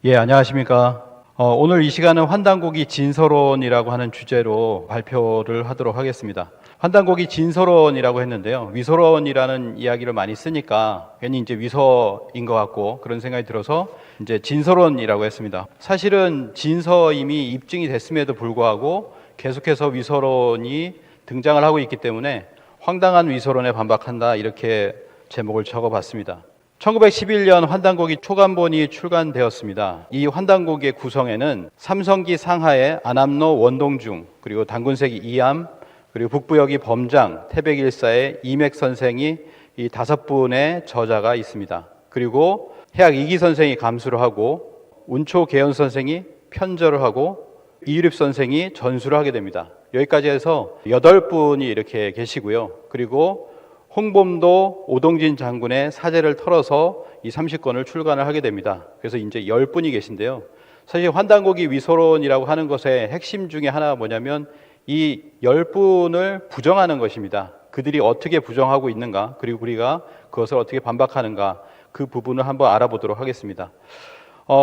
예, 안녕하십니까. 오늘 이 시간은 환단고기 진서론이라고 하는 주제로 발표를 하도록 하겠습니다. 환단고기 진서론이라고 했는데요. 위서론이라는 이야기를 많이 쓰니까 괜히 이제 위서인 것 같고 그런 생각이 들어서 이제 진서론이라고 했습니다. 사실은 진서 이미 입증이 됐음에도 불구하고 계속해서 위서론이 등장을 하고 있기 때문에 황당한 위서론에 반박한다 이렇게 제목을 적어봤습니다. 1911년 환단고기 초간본이 출간되었습니다. 이 환단고기의 구성에는 삼성기 상하의 안암로 원동중, 그리고 단군세기 이암, 그리고 북부여기 범장, 태백일사의 이맥 선생이 이 5분의 저자가 있습니다. 그리고 해학 이기 선생이 감수를 하고 운초 계연 선생이 편절을 하고 이유립 선생이 전수를 하게 됩니다. 여기까지 해서 8분이 이렇게 계시고요. 그리고 홍범도 오동진 장군의 사제를 털어서 이 30권을 출간을 하게 됩니다. 그래서 이제 10분이 계신데요. 사실 환단고기 위서론이라고 하는 것의 핵심 중에 하나가 뭐냐면 이 10분을 부정하는 것입니다. 그들이 어떻게 부정하고 있는가, 그리고 우리가 그것을 어떻게 반박하는가, 그 부분을 한번 알아보도록 하겠습니다.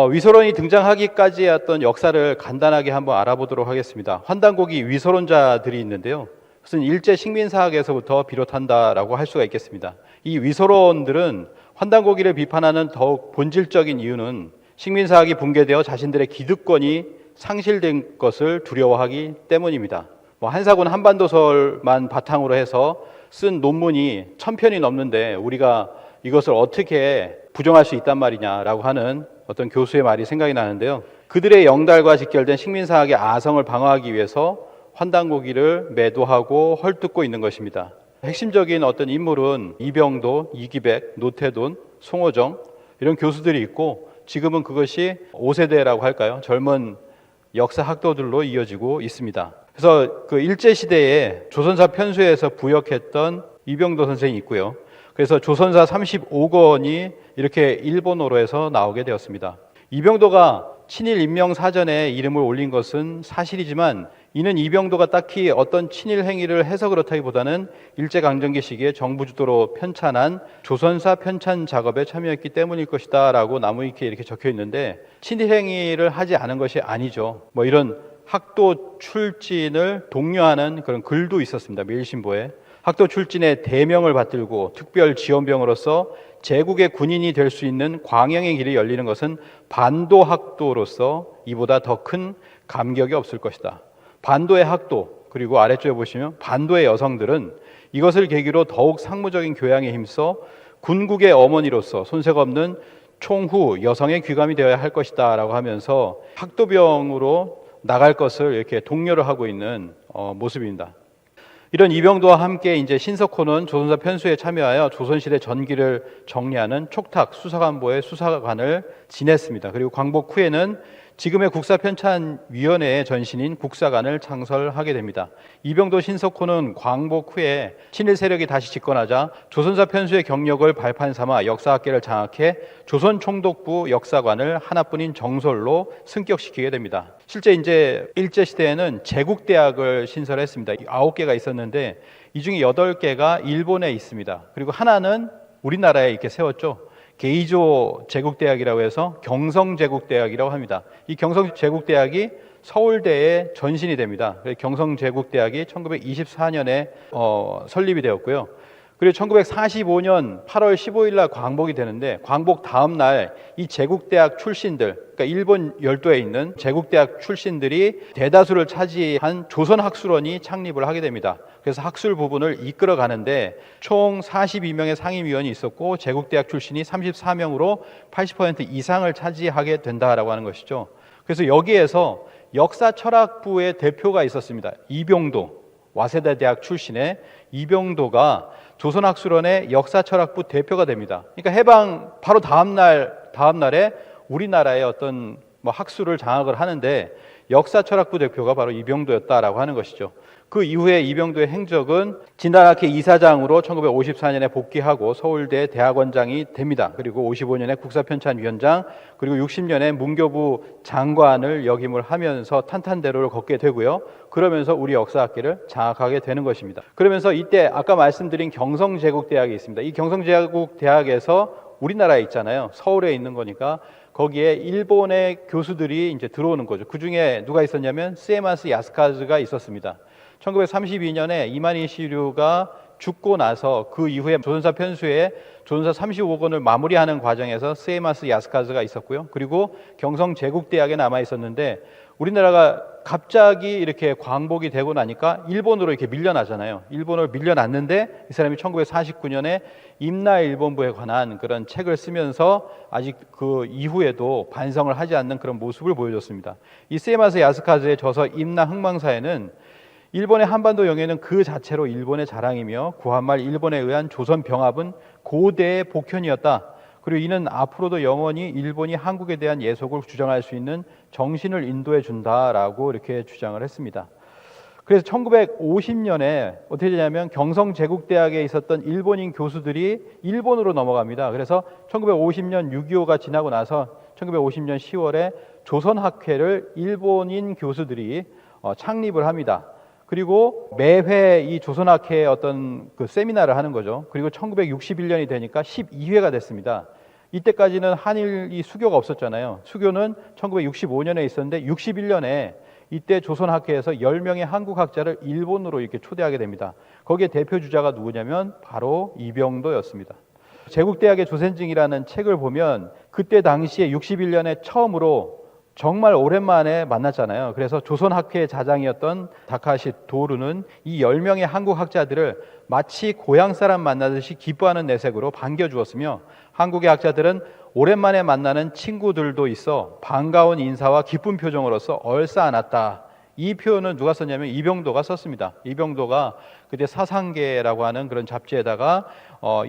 위서론이 등장하기까지의 어떤 역사를 간단하게 한번 알아보도록 하겠습니다. 환단고기 위서론자들이 있는데요. 그것은 일제 식민사학에서부터 비롯한다라고 할 수가 있겠습니다. 이 위서론들은 환단고기를 비판하는 더욱 본질적인 이유는 식민사학이 붕괴되어 자신들의 기득권이 상실된 것을 두려워하기 때문입니다. 한사군 한반도설만 바탕으로 해서 쓴 논문이 1000편이 넘는데 우리가 이것을 어떻게 부정할 수 있단 말이냐라고 하는 어떤 교수의 말이 생각이 나는데요. 그들의 영달과 직결된 식민사학의 아성을 방어하기 위해서 환단고기를 매도하고 헐뜯고 있는 것입니다. 핵심적인 어떤 인물은 이병도, 이기백, 노태돈, 송호정 이런 교수들이 있고 지금은 그것이 5세대라고 할까요? 젊은 역사학도들로 이어지고 있습니다. 그래서 그 일제시대에 조선사 편수에서 부역했던 이병도 선생이 있고요. 그래서 조선사 35권이 이렇게 일본어로 해서 나오게 되었습니다. 이병도가 친일 인명 사전에 이름을 올린 것은 사실이지만 이는 이병도가 딱히 어떤 친일 행위를 해서 그렇다기보다는 일제강점기 시기에 정부 주도로 편찬한 조선사 편찬 작업에 참여했기 때문일 것이다 라고 나무위키에 이렇게 적혀 있는데 친일 행위를 하지 않은 것이 아니죠. 이런 학도 출진을 독려하는 그런 글도 있었습니다. 매일신보에. 학도 출진의 대명을 받들고 특별 지원병으로서 제국의 군인이 될 수 있는 광영의 길이 열리는 것은 반도학도로서 이보다 더 큰 감격이 없을 것이다. 반도의 학도, 그리고 아래쪽에 보시면 반도의 여성들은 이것을 계기로 더욱 상무적인 교양에 힘써 군국의 어머니로서 손색 없는 총후 여성의 귀감이 되어야 할 것이다 라고 하면서 학도병으로 나갈 것을 이렇게 독려를 하고 있는 모습입니다. 이런 이병도와 함께 이제 신석호는 조선사 편수에 참여하여 조선시대 전기를 정리하는 촉탁 수사관보의 수사관을 지냈습니다. 그리고 광복 후에는 지금의 국사편찬위원회의 전신인 국사관을 창설하게 됩니다. 이병도 신석호는 광복 후에 친일 세력이 다시 집권하자 조선사 편수의 경력을 발판 삼아 역사학계를 장악해 조선총독부 역사관을 하나뿐인 정설로 승격시키게 됩니다. 실제 이제 일제시대에는 제국대학을 신설했습니다. 9개가 있었는데 이 중에 8개가 일본에 있습니다. 그리고 하나는 우리나라에 이렇게 세웠죠. 게이조 제국대학이라고 해서 경성제국대학이라고 합니다. 이 경성제국대학이 서울대의 전신이 됩니다. 경성제국대학이 1924년에 설립이 되었고요. 그리고 1945년 8월 15일 날 광복이 되는데 광복 다음 날 이 제국대학 출신들, 그러니까 일본 열도에 있는 제국대학 출신들이 대다수를 차지한 조선학술원이 창립을 하게 됩니다. 그래서 학술 부분을 이끌어 가는데 총 42명의 상임위원이 있었고 제국대학 출신이 34명으로 80% 이상을 차지하게 된다라고 하는 것이죠. 그래서 여기에서 역사철학부의 대표가 있었습니다. 이병도, 와세다 대학 출신의 이병도가 조선학술원의 역사철학부 대표가 됩니다. 그러니까 해방 바로 다음날에 우리나라의 어떤 학술을 장악을 하는데 역사철학부 대표가 바로 이병도였다라고 하는 것이죠. 그 이후에 이병도의 행적은 진단학회 이사장으로 1954년에 복귀하고 서울대 대학원장이 됩니다. 그리고 55년에 국사편찬위원장, 그리고 60년에 문교부 장관을 역임을 하면서 탄탄대로를 걷게 되고요. 그러면서 우리 역사학계를 장악하게 되는 것입니다. 그러면서 이때 아까 말씀드린 경성제국대학이 있습니다. 이 경성제국대학에서 우리나라에 있잖아요. 서울에 있는 거니까 거기에 일본의 교수들이 이제 들어오는 거죠. 그 중에 누가 있었냐면 스에마스 야스카즈가 있었습니다. 1932년에 이만희 시류가 죽고 나서 그 이후에 조선사 편수에 조선사 35권을 마무리하는 과정에서 스에마스 야스카즈가 있었고요. 그리고 경성제국대학에 남아 있었는데 우리나라가 갑자기 이렇게 광복이 되고 나니까 일본으로 이렇게 밀려나잖아요. 일본으로 밀려났는데 이 사람이 1949년에 임나 일본부에 관한 그런 책을 쓰면서 아직 그 이후에도 반성을 하지 않는 그런 모습을 보여줬습니다. 이 스에마스 야스카즈의 저서 임나 흥망사에는 일본의 한반도 영해는 그 자체로 일본의 자랑이며 구한말 일본에 의한 조선 병합은 고대의 복현이었다. 그리고 이는 앞으로도 영원히 일본이 한국에 대한 예속을 주장할 수 있는 정신을 인도해 준다라고 이렇게 주장을 했습니다. 그래서 1950년에 어떻게 되냐면 경성제국대학에 있었던 일본인 교수들이 일본으로 넘어갑니다. 그래서 1950년 6.25가 지나고 나서 1950년 10월에 조선학회를 일본인 교수들이 창립을 합니다. 그리고 매회 이 조선학회의 어떤 그 세미나를 하는 거죠. 그리고 1961년이 되니까 12회가 됐습니다. 이때까지는 한일이 수교가 없었잖아요. 수교는 1965년에 있었는데 61년에 이때 조선학회에서 10명의 한국학자를 일본으로 이렇게 초대하게 됩니다. 거기에 대표 주자가 누구냐면 바로 이병도였습니다. 제국대학의 조센증이라는 책을 보면 그때 당시에 61년에 처음으로 정말 오랜만에 만났잖아요. 그래서 조선학회의 자장이었던 다카시 도루는 이 10명의 한국 학자들을 마치 고향 사람 만나듯이 기뻐하는 내색으로 반겨주었으며 한국의 학자들은 오랜만에 만나는 친구들도 있어 반가운 인사와 기쁜 표정으로서 얼싸안았다. 이 표현은 누가 썼냐면 이병도가 썼습니다. 이병도가 그때 사상계라고 하는 그런 잡지에다가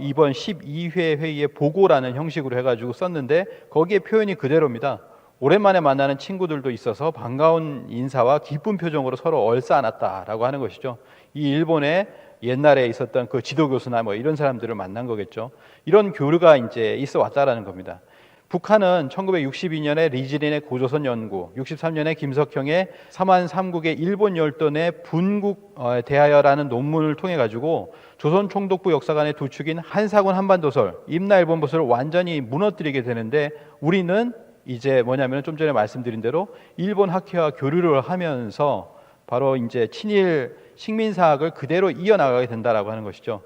이번 12회 회의의 보고라는 형식으로 해가지고 썼는데 거기에 표현이 그대로입니다. 오랜만에 만나는 친구들도 있어서 반가운 인사와 기쁜 표정으로 서로 얼싸안았다라고 하는 것이죠. 이 일본에 옛날에 있었던 그 지도교수나 뭐 이런 사람들을 만난 거겠죠. 이런 교류가 이제 있어 왔다라는 겁니다. 북한은 1962년에 리지린의 고조선 연구, 63년에 김석형의 삼한 삼국의 일본 열돈의 분국 대하여라는 논문을 통해 가지고 조선 총독부 역사관의 두 축인 한사군 한반도설, 임나일본보설을 완전히 무너뜨리게 되는데 우리는 이제 뭐냐면 좀 전에 말씀드린 대로 일본 학회와 교류를 하면서 바로 이제 친일 식민사학을 그대로 이어나가게 된다라고 하는 것이죠.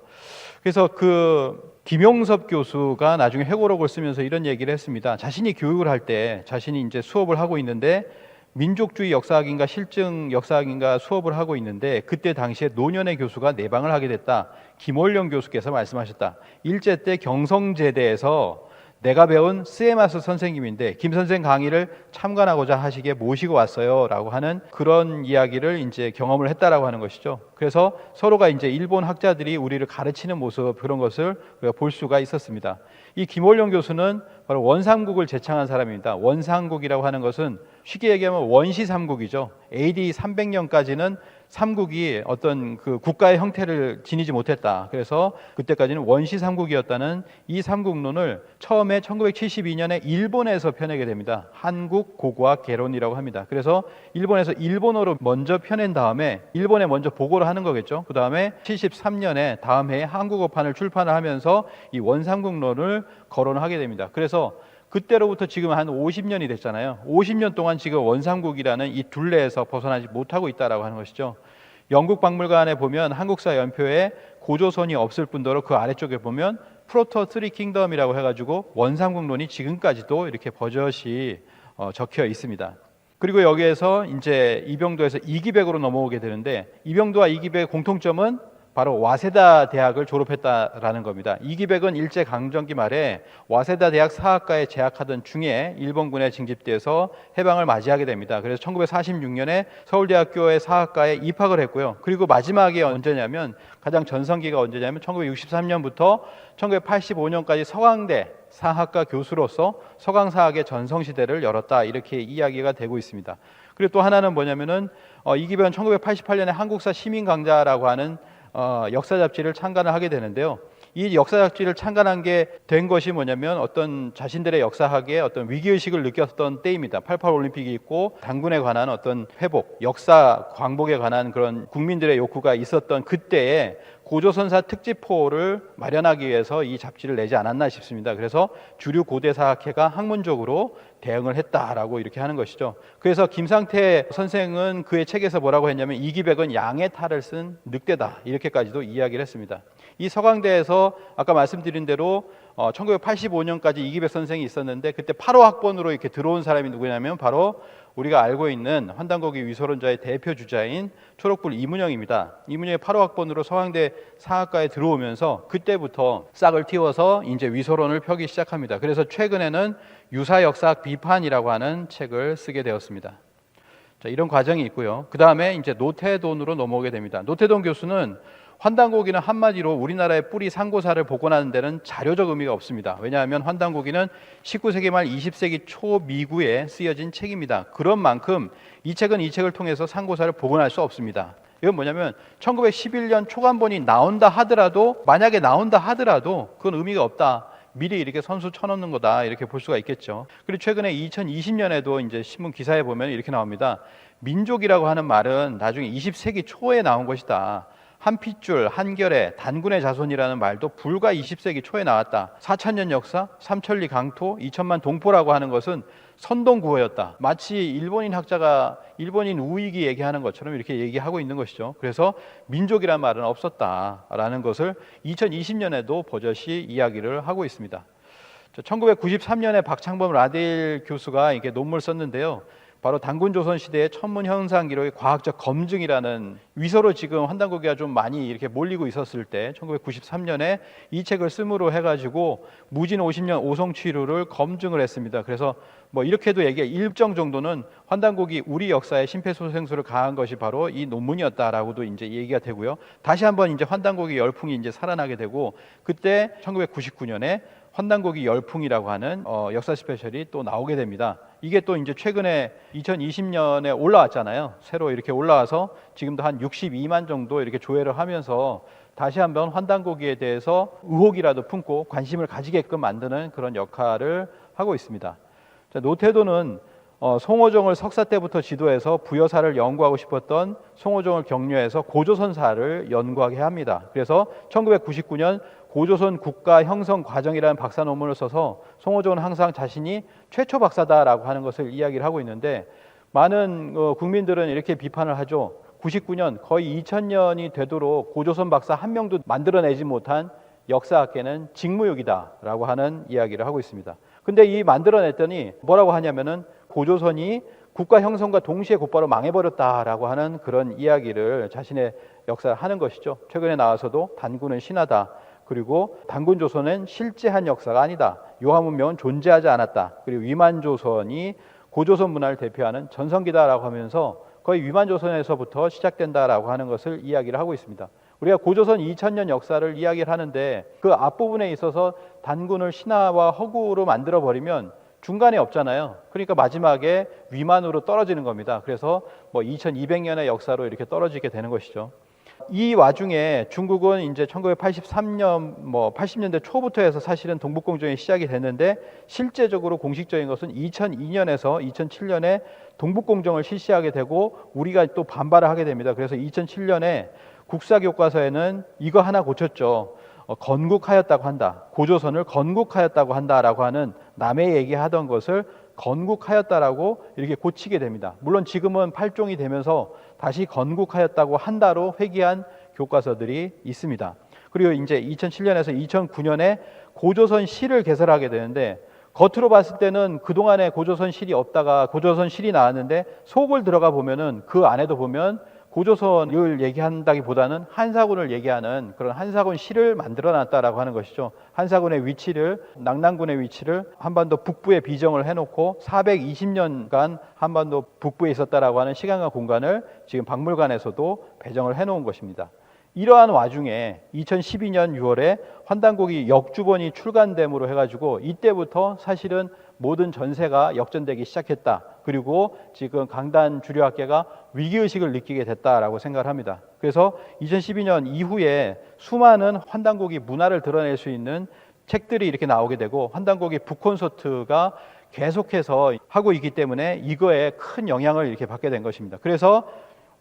그래서 그 김용섭 교수가 나중에 회고록을 쓰면서 이런 얘기를 했습니다. 자신이 교육을 할 때 자신이 이제 수업을 하고 있는데 민족주의 역사학인가 실증 역사학인가 수업을 하고 있는데 그때 당시에 노년의 교수가 내방을 하게 됐다. 김원령 교수께서 말씀하셨다. 일제 때 경성제대에서 내가 배운 스에마스 선생님인데 김 선생 강의를 참관하고자 하시기에 모시고 왔어요 라고 하는 그런 이야기를 이제 경험을 했다라고 하는 것이죠. 그래서 서로가 이제 일본 학자들이 우리를 가르치는 모습 그런 것을 우리가 볼 수가 있었습니다. 이 김원령 교수는 바로 원삼국을 제창한 사람입니다. 원삼국이라고 하는 것은 쉽게 얘기하면 원시삼국이죠. AD 300년까지는 삼국이 어떤 그 국가의 형태를 지니지 못했다. 그래서 그때까지는 원시 삼국이었다는 이 삼국론을 처음에 1972년에 일본에서 펴내게 됩니다. 한국 고고학 개론이라고 합니다. 그래서 일본에서 일본어로 먼저 펴낸 다음에 일본에 먼저 보고를 하는 거겠죠. 그 다음에 73년에 다음 해에 한국어판을 출판을 하면서 이 원삼국론을 거론하게 됩니다. 그래서 그때로부터 지금 한 50년이 됐잖아요. 50년 동안 지금 원삼국이라는 이 둘레에서 벗어나지 못하고 있다라고 하는 것이죠. 영국 박물관에 보면 한국사 연표에 고조선이 없을 뿐더러 그 아래쪽에 보면 프로토 트리 킹덤이라고 해가지고 원삼국론이 지금까지도 이렇게 버젓이 적혀 있습니다. 그리고 여기에서 이제 이병도에서 이기백으로 넘어오게 되는데 이병도와 이기백의 공통점은 바로 와세다 대학을 졸업했다라는 겁니다. 이기백은 일제 강점기 말에 와세다 대학 사학과에 재학하던 중에 일본군에 징집돼서 해방을 맞이하게 됩니다. 그래서 1946년에 서울대학교의 사학과에 입학을 했고요. 그리고 마지막에 언제냐면 가장 전성기가 언제냐면 1963년부터 1985년까지 서강대 사학과 교수로서 서강사학의 전성시대를 열었다 이렇게 이야기가 되고 있습니다. 그리고 또 하나는 뭐냐면은 이기백은 1988년에 한국사 시민강좌라고 하는 역사 잡지를 창간을 하게 되는데요. 이 역사 잡지를 창간한 게 된 것이 뭐냐면 어떤 자신들의 역사학에 어떤 위기의식을 느꼈던 때입니다. 88 올림픽이 있고 단군에 관한 어떤 회복, 역사 광복에 관한 그런 국민들의 욕구가 있었던 그때에 고조선사 특집호를 마련하기 위해서 이 잡지를 내지 않았나 싶습니다. 그래서 주류 고대사학회가 학문적으로 대응을 했다라고 이렇게 하는 것이죠. 그래서 김상태 선생은 그의 책에서 뭐라고 했냐면 이기백은 양의 탈을 쓴 늑대다 이렇게까지도 이야기를 했습니다. 이 서강대에서 아까 말씀드린 대로 1985년까지 이기백 선생이 있었는데 그때 8호 학번으로 이렇게 들어온 사람이 누구냐면 바로 우리가 알고 있는 환단고기 위소론자의 대표 주자인 초록불 이문영입니다. 이문영이 8호 학번으로 서강대 사학과에 들어오면서 그때부터 싹을 틔워서 이제 위소론을 펴기 시작합니다. 그래서 최근에는 유사역사학 비판이라고 하는 책을 쓰게 되었습니다. 자, 이런 과정이 있고요. 그 다음에 이제 노태돈으로 넘어오게 됩니다. 노태돈 교수는 환단고기는 한마디로 우리나라의 뿌리 상고사를 복원하는 데는 자료적 의미가 없습니다. 왜냐하면 환단고기는 19세기 말 20세기 초 미국에 쓰여진 책입니다. 그런 만큼 이 책을 통해서 상고사를 복원할 수 없습니다. 이건 뭐냐면 1911년 초간본이 나온다 하더라도 만약에 나온다 하더라도 그건 의미가 없다. 미리 이렇게 선수 쳐놓는 거다 이렇게 볼 수가 있겠죠. 그리고 최근에 2020년에도 이제 신문 기사에 보면 이렇게 나옵니다. 민족이라고 하는 말은 나중에 20세기 초에 나온 것이다. 한 핏줄, 한결의, 단군의 자손이라는 말도 불과 20세기 초에 나왔다. 4,000년 역사, 삼천리 강토, 2천만 동포라고 하는 것은 선동구어였다. 마치 일본인 학자가 일본인 우익이 얘기하는 것처럼 이렇게 얘기하고 있는 것이죠. 그래서 민족이란 말은 없었다라는 것을 2020년에도 버젓이 이야기를 하고 있습니다. 1993년에 박창범 라데일 교수가 이렇게 논문을 썼는데요. 바로 단군조선 시대의 천문 현상 기록의 과학적 검증이라는 위서로 지금 환단고기가 좀 많이 이렇게 몰리고 있었을 때 1993년에 이 책을 쓰므로 해가지고 무진 50년 오성취루를 검증을 했습니다. 그래서 뭐 이렇게도 일정 정도는 환단고기 우리 역사에 심폐소생술을 가한 것이 바로 이 논문이었다라고도 이제 얘기가 되고요. 다시 한번 이제 환단고기 열풍이 이제 살아나게 되고 그때 1999년에 환단고기 열풍이라고 하는 역사 스페셜이 또 나오게 됩니다. 이게 또 이제 최근에 2020년에 올라왔잖아요. 새로 이렇게 올라와서 지금도 한 62만 정도 이렇게 조회를 하면서 다시 한번 환단고기에 대해서 의혹이라도 품고 관심을 가지게끔 만드는 그런 역할을 하고 있습니다. 자, 노태도는 송호정을 석사 때부터 지도해서 부여사를 연구하고 싶었던 송호정을 격려해서 고조선사를 연구하게 합니다. 그래서 1999년 고조선 국가 형성 과정이라는 박사 논문을 써서 송호정은 항상 자신이 최초 박사다라고 하는 것을 이야기를 하고 있는데 많은 국민들은 이렇게 비판을 하죠. 99년 거의 2000년이 되도록 고조선 박사 한 명도 만들어내지 못한 역사학계는 직무유기다라고 하는 이야기를 하고 있습니다. 근데 이 만들어냈더니 뭐라고 하냐면은 고조선이 국가 형성과 동시에 곧바로 망해버렸다라고 하는 그런 이야기를 자신의 역사를 하는 것이죠. 최근에 나와서도 단군은 신하다. 그리고 단군조선은 실제한 역사가 아니다. 요하문명은 존재하지 않았다. 그리고 위만조선이 고조선 문화를 대표하는 전성기다라고 하면서 거의 위만조선에서부터 시작된다라고 하는 것을 이야기를 하고 있습니다. 우리가 고조선 2000년 역사를 이야기를 하는데 그 앞부분에 있어서 단군을 신하와 허구로 만들어버리면 중간에 없잖아요. 그러니까 마지막에 위만으로 떨어지는 겁니다. 그래서 2200년의 역사로 이렇게 떨어지게 되는 것이죠. 이 와중에 중국은 이제 1983년 80년대 초부터 해서 사실은 동북공정이 시작이 됐는데 실제적으로 공식적인 것은 2002년에서 2007년에 동북공정을 실시하게 되고 우리가 또 반발을 하게 됩니다. 그래서 2007년에 국사교과서에는 이거 하나 고쳤죠. 건국하였다고 한다. 고조선을 건국하였다고 한다라고 하는 남의 얘기하던 것을 건국하였다라고 이렇게 고치게 됩니다. 물론 지금은 팔종이 되면서 다시 건국하였다고 한다로 회귀한 교과서들이 있습니다. 그리고 이제 2007년에서 2009년에 고조선 시를 개설하게 되는데 겉으로 봤을 때는 그동안에 고조선 실이 없다가 고조선 실이 나왔는데 속을 들어가 보면은 그 안에도 보면 고조선을 얘기한다기보다는 한사군을 얘기하는 그런 한사군 시를 만들어놨다라고 하는 것이죠. 한사군의 위치를 낙랑군의 위치를 한반도 북부에 비정을 해놓고 420년간 한반도 북부에 있었다라고 하는 시간과 공간을 지금 박물관에서도 배정을 해놓은 것입니다. 이러한 와중에 2012년 6월에 환단고기 역주본이 출간됨으로 해가지고 이때부터 사실은 모든 전세가 역전되기 시작했다. 그리고 지금 강단 주류학계가 위기의식을 느끼게 됐다라고 생각을 합니다. 그래서 2012년 이후에 수많은 환단고기 문화를 드러낼 수 있는 책들이 이렇게 나오게 되고 환단고기 북콘서트가 계속해서 하고 있기 때문에 이거에 큰 영향을 이렇게 받게 된 것입니다. 그래서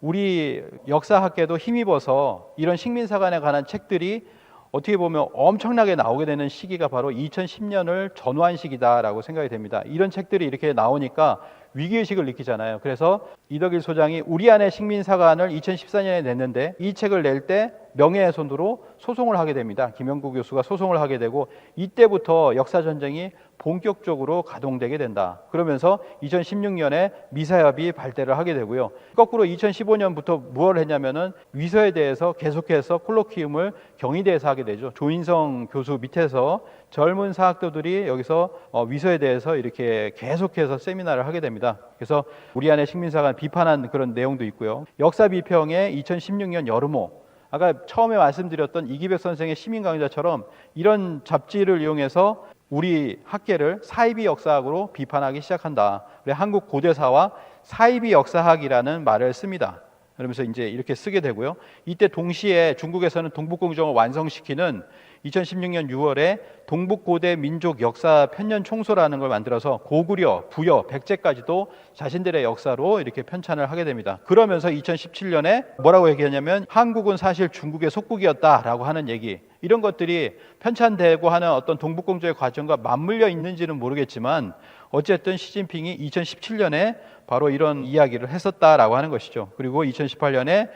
우리 역사학계도 힘입어서 이런 식민사관에 관한 책들이 어떻게 보면 엄청나게 나오게 되는 시기가 바로 2010년을 전후한 시기다라고 생각이 됩니다. 이런 책들이 이렇게 나오니까 위기의식을 느끼잖아요. 그래서 이덕일 소장이 우리 안의 식민사관을 2014년에 냈는데 이 책을 낼 때 명예훼손으로 소송을 하게 됩니다. 김영구 교수가 소송을 하게 되고 이때부터 역사전쟁이 본격적으로 가동되게 된다. 그러면서 2016년에 미사협이 발대를 하게 되고요. 거꾸로 2015년부터 무엇을 했냐면은 위서에 대해서 계속해서 콜로키움을 경희대에서 하게 되죠. 조인성 교수 밑에서 젊은 사학도들이 여기서 위서에 대해서 이렇게 계속해서 세미나를 하게 됩니다. 그래서 우리 안에 식민사관 비판한 그런 내용도 있고요. 역사 비평에 2016년 여름호, 아까 처음에 말씀드렸던 이기백 선생의 시민 강좌처럼 이런 잡지를 이용해서 우리 학계를 사이비 역사학으로 비판하기 시작한다. 그래서 한국 고대사와 사이비 역사학이라는 말을 씁니다. 그러면서 이제 이렇게 쓰게 되고요. 이때 동시에 중국에서는 동북공정을 완성시키는 2016년 6월에 동북고대 민족 역사 편년 총소라는 걸 만들어서 고구려, 부여, 백제까지도 자신들의 역사로 이렇게 편찬을 하게 됩니다. 그러면서 2017년에 뭐라고 얘기하냐면 한국은 사실 중국의 속국이었다라고 하는 얘기, 이런 것들이 편찬되고 하는 어떤 동북공정의 과정과 맞물려 있는지는 모르겠지만 어쨌든 시진핑이 2017년에 바로 이런 이야기를 했었다라고 하는 것이죠. 그리고 2018년에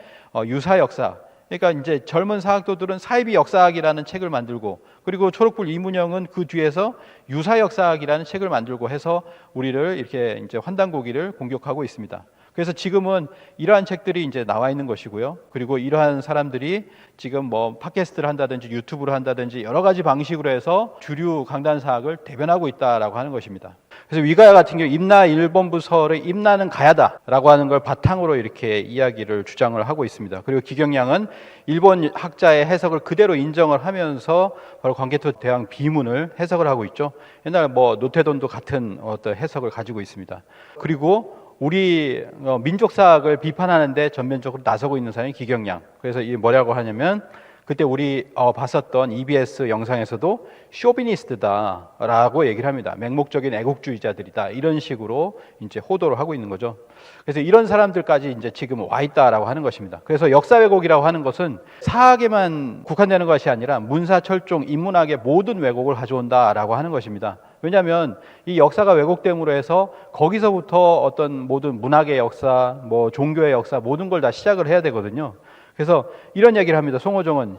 유사역사, 그러니까 이제 젊은 사학도들은 사이비 역사학이라는 책을 만들고, 그리고 초록불 이문영은 그 뒤에서 유사역사학이라는 책을 만들고 해서 우리를 이렇게 이제 환단고기를 공격하고 있습니다. 그래서 지금은 이러한 책들이 이제 나와 있는 것이고요. 그리고 이러한 사람들이 지금 뭐 팟캐스트를 한다든지 유튜브를 한다든지 여러 가지 방식으로 해서 주류 강단사학을 대변하고 있다라고 하는 것입니다. 그래서 위가야 같은 경우 임나 1본부 서울의 임나는 가야다라고 하는 걸 바탕으로 이렇게 이야기를 주장을 하고 있습니다. 그리고 기경량은 일본 학자의 해석을 그대로 인정을 하면서 바로 광개토 대왕 비문을 해석을 하고 있죠. 옛날 뭐 노태돈도 같은 어떤 해석을 가지고 있습니다. 그리고 우리 민족사학을 비판하는데 전면적으로 나서고 있는 사람이 기경량. 그래서 이 뭐라고 하냐면 그때 우리 봤었던 EBS 영상에서도 쇼비니스트다라고 얘기를 합니다. 맹목적인 애국주의자들이다, 이런 식으로 이제 호도를 하고 있는 거죠. 그래서 이런 사람들까지 이제 지금 와 있다라고 하는 것입니다. 그래서 역사 왜곡이라고 하는 것은 사학에만 국한되는 것이 아니라 문사, 철종, 인문학의 모든 왜곡을 가져온다라고 하는 것입니다. 왜냐하면 이 역사가 왜곡됨으로 해서 거기서부터 어떤 모든 문학의 역사, 뭐 종교의 역사, 모든 걸 다 시작을 해야 되거든요. 그래서 이런 얘기를 합니다. 송호정은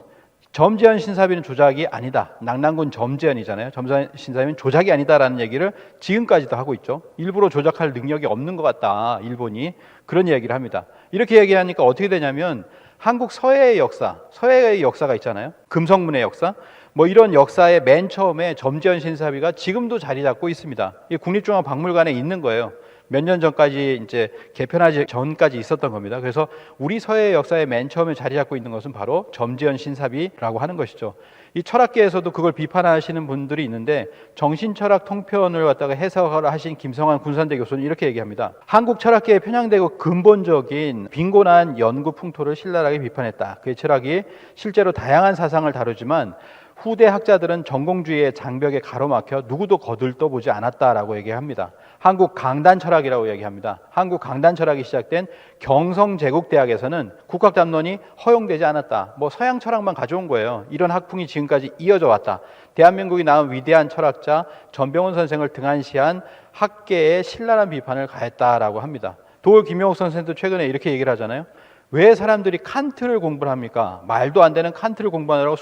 점재현 신사비는 조작이 아니다. 낙랑군 점재현이잖아요. 점재현 신사비는 조작이 아니다라는 얘기를 지금까지도 하고 있죠. 일부러 조작할 능력이 없는 것 같다, 일본이. 그런 얘기를 합니다. 이렇게 얘기하니까 어떻게 되냐면 한국 서해의 역사, 서해의 역사가 있잖아요. 금성문의 역사. 뭐 이런 역사의 맨 처음에 점재현 신사비가 지금도 자리 잡고 있습니다. 이 국립중앙박물관에 있는 거예요. 몇 년 전까지 이제 개편하기 전까지 있었던 겁니다. 그래서 우리 서해 역사의 맨 처음에 자리 잡고 있는 것은 바로 점재현 신사비라고 하는 것이죠. 이 철학계에서도 그걸 비판하시는 분들이 있는데 정신철학 통편을 갖다가 해석을 하신 김성환 군산대 교수는 이렇게 얘기합니다. 한국 철학계에 편향되고 근본적인 빈곤한 연구 풍토를 신랄하게 비판했다. 그의 철학이 실제로 다양한 사상을 다루지만 후대 학자들은 전공주의의 장벽에 가로막혀 누구도 거들떠보지 않았다라고 얘기합니다. 한국 강단 철학이라고 얘기합니다. 한국 강단 철학이 시작된 경성제국대학에서는 국학담론이 허용되지 않았다. 뭐 서양 철학만 가져온 거예요. 이런 학풍이 지금까지 이어져 왔다. 대한민국이 낳은 위대한 철학자 전병훈 선생을 등한시한 학계에 신랄한 비판을 가했다라고 합니다. 도올 김영옥 선생도 최근에 이렇게 얘기를 하잖아요. 왜 사람들이 칸트를 공부를 합니까? 말도 안 되는 칸트를 공부하느라고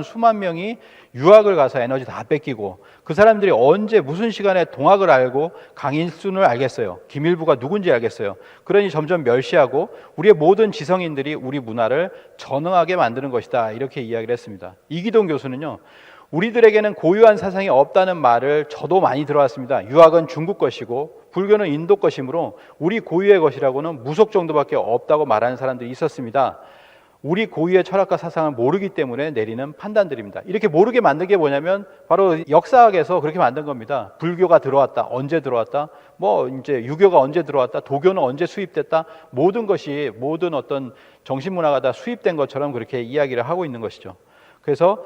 수만 명이 유학을 가서 에너지 다 뺏기고, 그 사람들이 언제 무슨 시간에 동학을 알고 강인순을 알겠어요? 김일부가 누군지 알겠어요? 그러니 점점 멸시하고 우리의 모든 지성인들이 우리 문화를 전응하게 만드는 것이다, 이렇게 이야기를 했습니다. 이기동 교수는요, 우리들에게는 고유한 사상이 없다는 말을 저도 많이 들어왔습니다. 유학은 중국 것이고 불교는 인도 것이므로 우리 고유의 것이라고는 무속 정도밖에 없다고 말하는 사람들이 있었습니다. 우리 고유의 철학과 사상을 모르기 때문에 내리는 판단들입니다. 이렇게 모르게 만든 게 뭐냐면 바로 역사학에서 그렇게 만든 겁니다. 불교가 들어왔다, 언제 들어왔다, 뭐 이제 유교가 언제 들어왔다, 도교는 언제 수입됐다, 모든 것이 모든 어떤 정신문화가 다 수입된 것처럼 그렇게 이야기를 하고 있는 것이죠. 그래서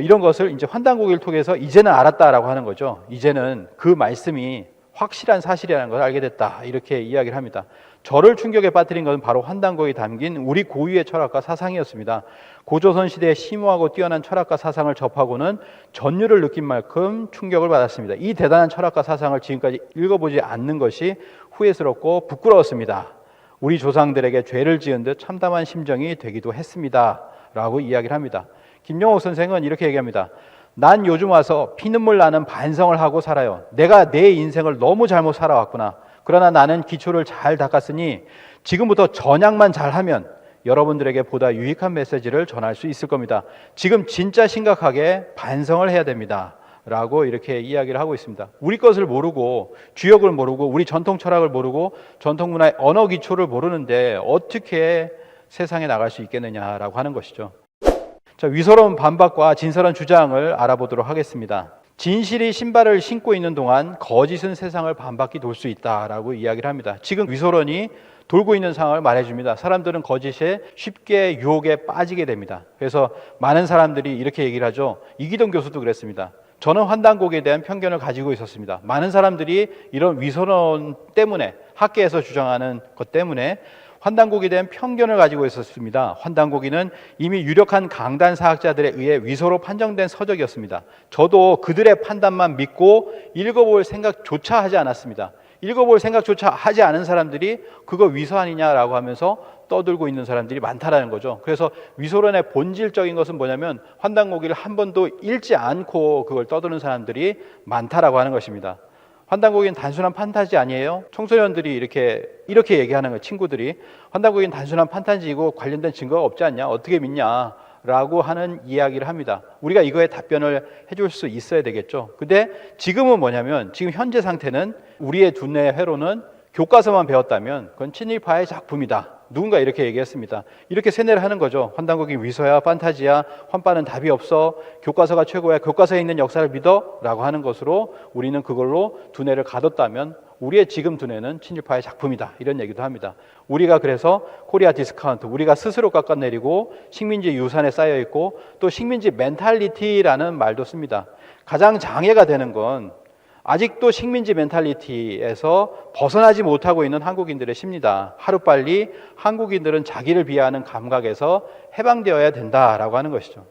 이런 것을 이제 환단고기를 통해서 이제는 알았다라고 하는 거죠. 이제는 그 말씀이 확실한 사실이라는 걸 알게 됐다, 이렇게 이야기를 합니다. 저를 충격에 빠뜨린 것은 바로 환단고기에 담긴 우리 고유의 철학과 사상이었습니다. 고조선 시대의 심오하고 뛰어난 철학과 사상을 접하고는 전율을 느낀 만큼 충격을 받았습니다. 이 대단한 철학과 사상을 지금까지 읽어보지 않는 것이 후회스럽고 부끄러웠습니다. 우리 조상들에게 죄를 지은 듯 참담한 심정이 되기도 했습니다, 라고 이야기를 합니다. 김영옥 선생은 이렇게 얘기합니다. 난 요즘 와서 피눈물 나는 반성을 하고 살아요. 내가 내 인생을 너무 잘못 살아왔구나. 그러나 나는 기초를 잘 닦았으니 지금부터 전향만 잘하면 여러분들에게 보다 유익한 메시지를 전할 수 있을 겁니다. 지금 진짜 심각하게 반성을 해야 됩니다, 라고 이렇게 이야기를 하고 있습니다. 우리 것을 모르고 주역을 모르고 우리 전통 철학을 모르고 전통 문화의 언어 기초를 모르는데 어떻게 세상에 나갈 수 있겠느냐라고 하는 것이죠. 자, 위서로운 반박과 진솔한 주장을 알아보도록 하겠습니다. 진실이 신발을 신고 있는 동안 거짓은 세상을 반바퀴 돌 수 있다라고 이야기를 합니다. 지금 위서론이 돌고 있는 상황을 말해줍니다. 사람들은 거짓에 쉽게 유혹에 빠지게 됩니다. 그래서 많은 사람들이 이렇게 얘기를 하죠. 이기동 교수도 그랬습니다. 저는 환단곡에 대한 편견을 가지고 있었습니다. 많은 사람들이 이런 위서론 때문에, 학계에서 주장하는 것 때문에 환단고기에 대한 편견을 가지고 있었습니다. 환단고기는 이미 유력한 강단 사학자들에 의해 위서로 판정된 서적이었습니다. 저도 그들의 판단만 믿고 읽어볼 생각조차 하지 않았습니다. 읽어볼 생각조차 하지 않은 사람들이 그거 위서 아니냐라고 하면서 떠들고 있는 사람들이 많다라는 거죠. 그래서 위서론의 본질적인 것은 뭐냐면 환단고기를 한 번도 읽지 않고 그걸 떠드는 사람들이 많다라고 하는 것입니다. 환단고기는 단순한 판타지 아니에요? 청소년들이 이렇게 얘기하는 거예요. 친구들이 환단고기는 단순한 판타지이고 관련된 증거가 없지 않냐? 어떻게 믿냐? 라고 하는 이야기를 합니다. 우리가 이거에 답변을 해줄 수 있어야 되겠죠. 근데 지금은 뭐냐면 지금 현재 상태는 우리의 두뇌 회로는 교과서만 배웠다면 그건 친일파의 작품이다. 누군가 이렇게 얘기했습니다. 이렇게 세뇌를 하는 거죠. 환단고기 위서야, 판타지야, 환빠는 답이 없어, 교과서가 최고야, 교과서에 있는 역사를 믿어? 라고 하는 것으로 우리는 그걸로 두뇌를 가뒀다면 우리의 지금 두뇌는 친일파의 작품이다, 이런 얘기도 합니다. 우리가 그래서 코리아 디스카운트, 우리가 스스로 깎아내리고 식민지 유산에 쌓여있고 또 식민지 멘탈리티라는 말도 씁니다. 가장 장애가 되는 건 아직도 식민지 멘탈리티에서 벗어나지 못하고 있는 한국인들의 심리다. 하루빨리 한국인들은 자기를 비하하는 감각에서 해방되어야 된다라고 하는 것이죠.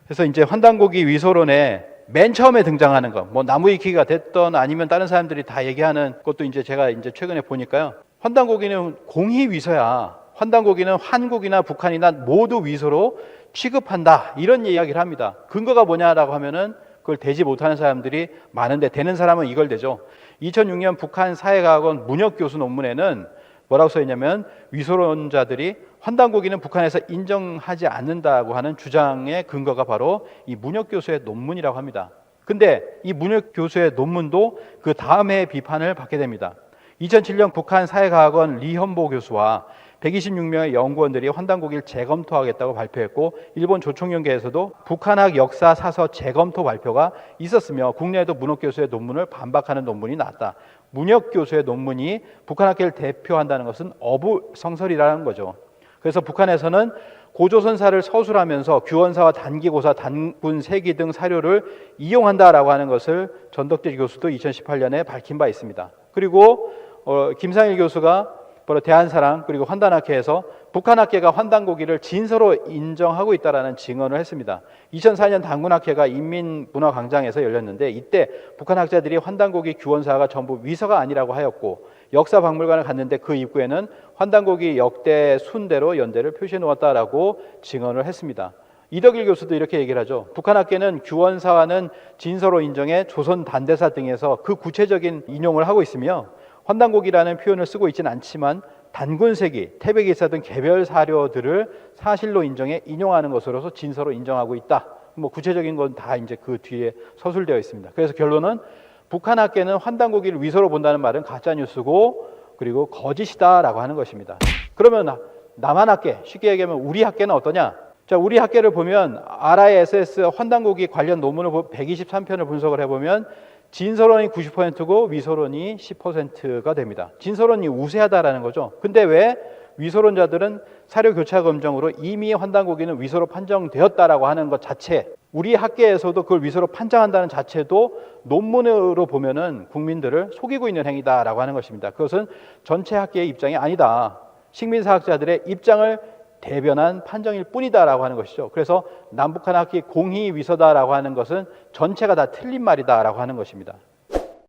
그래서 이제 환단고기 위서론에 맨 처음에 등장하는 것, 뭐 나무위키가 됐던 아니면 다른 사람들이 다 얘기하는 것도 이제 제가 이제 최근에 보니까요. 환단고기는 공희 위서야. 환단고기는 한국이나 북한이나 모두 위서로 취급한다, 이런 이야기를 합니다. 근거가 뭐냐라고 하면은 그걸 대지 못하는 사람들이 많은데 되는 사람은 이걸 대죠. 2006년 북한 사회과학원 문혁 교수 논문에는 뭐라고 써 있냐면 위서론자들이 환단고기는 북한에서 인정하지 않는다고 하는 주장의 근거가 바로 이 문혁 교수의 논문이라고 합니다. 근데 이 문혁 교수의 논문도 그 다음 해에 비판을 받게 됩니다. 2007년 북한 사회과학원 리현보 교수와 126명의 연구원들이 환단고기를 재검토하겠다고 발표했고 일본 조총연계에서도 북한학 역사 사서 재검토 발표가 있었으며 국내에도 문혁 교수의 논문을 반박하는 논문이 나왔다. 문혁 교수의 논문이 북한학계를 대표한다는 것은 어부성설이라는 거죠. 그래서 북한에서는 고조선사를 서술하면서 규원사와 단기고사, 단군 세기 등 사료를 이용한다라고 하는 것을 전덕재 교수도 2018년에 밝힌 바 있습니다. 그리고 김상일 교수가 바로 대한사랑 그리고 환단학회에서 북한학계가 환단고기를 진서로 인정하고 있다라는 증언을 했습니다. 2004년 단군학회가 인민문화광장에서 열렸는데 이때 북한학자들이 환단고기 규원사가 전부 위서가 아니라고 하였고 역사박물관을 갔는데 그 입구에는 환단고기 역대 순대로 연대를 표시해 놓았다라고 증언을 했습니다. 이덕일 교수도 이렇게 얘기를 하죠. 북한학계는 규원사와는 진서로 인정해 조선 단대사 등에서 그 구체적인 인용을 하고 있으며 환단고기라는 표현을 쓰고 있지는 않지만 단군세기, 태백일사 등 개별 사료들을 사실로 인정해 인용하는 것으로서 진서로 인정하고 있다. 뭐 구체적인 건 다 이제 그 뒤에 서술되어 있습니다. 그래서 결론은 북한학계는 환단고기를 위서로 본다는 말은 가짜 뉴스고 그리고 거짓이다라고 하는 것입니다. 그러면 남한학계, 쉽게 얘기하면 우리 학계는 어떠냐? 자, 우리 학계를 보면 RISS 환단고기 관련 논문을 123편을 분석을 해보면 진서론이 90%고 위서론이 10%가 됩니다. 진서론이 우세하다라는 거죠. 근데 왜 위서론자들은 사료 교차 검정으로 이미 환단고기는 위서로 판정되었다라고 하는 것 자체, 우리 학계에서도 그걸 위서로 판정한다는 자체도 논문으로 보면은 국민들을 속이고 있는 행위다라고 하는 것입니다. 그것은 전체 학계의 입장이 아니다. 식민사학자들의 입장을 대변한 판정일 뿐이다라고 하는 것이죠. 그래서 남북한 학계 공히 위서다라고 하는 것은 전체가 다 틀린 말이다라고 하는 것입니다.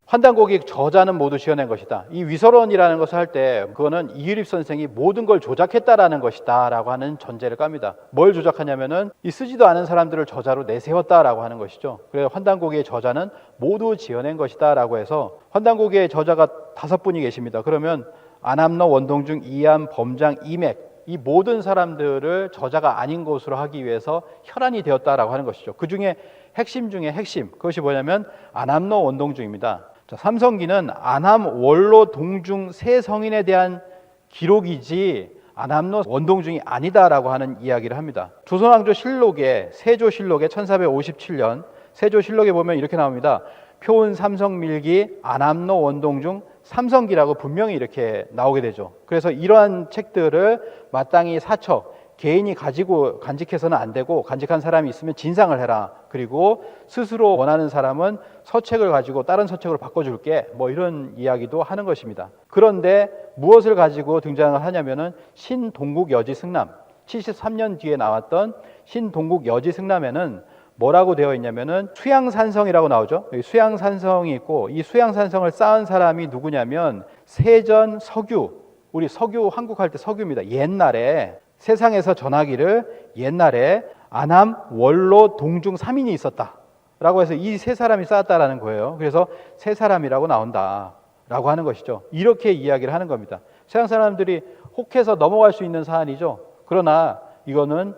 환단고기 저자는 모두 지어낸 것이다. 이 위서론이라는 것을 할 때 그거는 이유립 선생이 모든 걸 조작했다라는 것이다라고 하는 전제를 깝니다. 뭘 조작하냐면은 이 쓰지도 않은 사람들을 저자로 내세웠다라고 하는 것이죠. 그래서 환단고기의 저자는 모두 지어낸 것이다라고 해서 환단고기의 저자가 5분이 계십니다. 그러면 안암로, 원동중, 이암, 범장, 이맥 이 모든 사람들을 저자가 아닌 것으로 하기 위해서 혈안이 되었다라고 하는 것이죠. 그 중에 핵심 중에 핵심, 그것이 뭐냐면 안암로, 원동중입니다. 자, 삼성기는 안암, 원로, 동중 세 성인에 대한 기록이지 안암로, 원동중이 아니다라고 하는 이야기를 합니다. 조선왕조 실록에 세조실록에 1457년 세조실록에 보면 이렇게 나옵니다. 표운 삼성밀기 안암로, 원동중 삼성기라고 분명히 이렇게 나오게 되죠. 그래서 이러한 책들을 마땅히 사처, 개인이 가지고 간직해서는 안 되고 간직한 사람이 있으면 진상을 해라. 그리고 스스로 원하는 사람은 서책을 가지고 다른 서책으로 바꿔줄게. 뭐 이런 이야기도 하는 것입니다. 그런데 무엇을 가지고 등장을 하냐면은 신동국여지승남 73년 뒤에 나왔던 신동국여지승남에는 뭐라고 되어 있냐면은 수양산성이라고 나오죠. 여기 수양산성이 있고 이 수양산성을 쌓은 사람이 누구냐면 세전 서규, 우리 서규 한국할 때 서규입니다. 옛날에 세상에서 전하기를 옛날에 안암, 원로, 동중 3인이 있었다라고 해서 이 세 사람이 쌓았다라는 거예요. 그래서 세 사람이라고 나온다라고 하는 것이죠. 이렇게 이야기를 하는 겁니다. 세상 사람들이 혹해서 넘어갈 수 있는 사안이죠. 그러나 이거는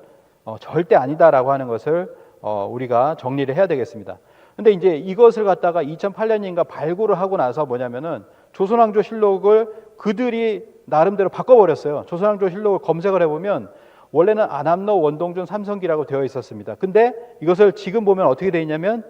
절대 아니다라고 하는 것을 우리가 정리를 해야 되겠습니다. 근데 이제 이것을 갖다가 2008년인가 발굴을 하고 나서 뭐냐면은 조선왕조 실록을 그들이 나름대로 바꿔버렸어요. 조선왕조 실록을 검색을 해보면 원래는 안암로, 원동중, 삼성기라고 되어 있었습니다. 근데 이것을 지금 보면 어떻게 되어 있냐면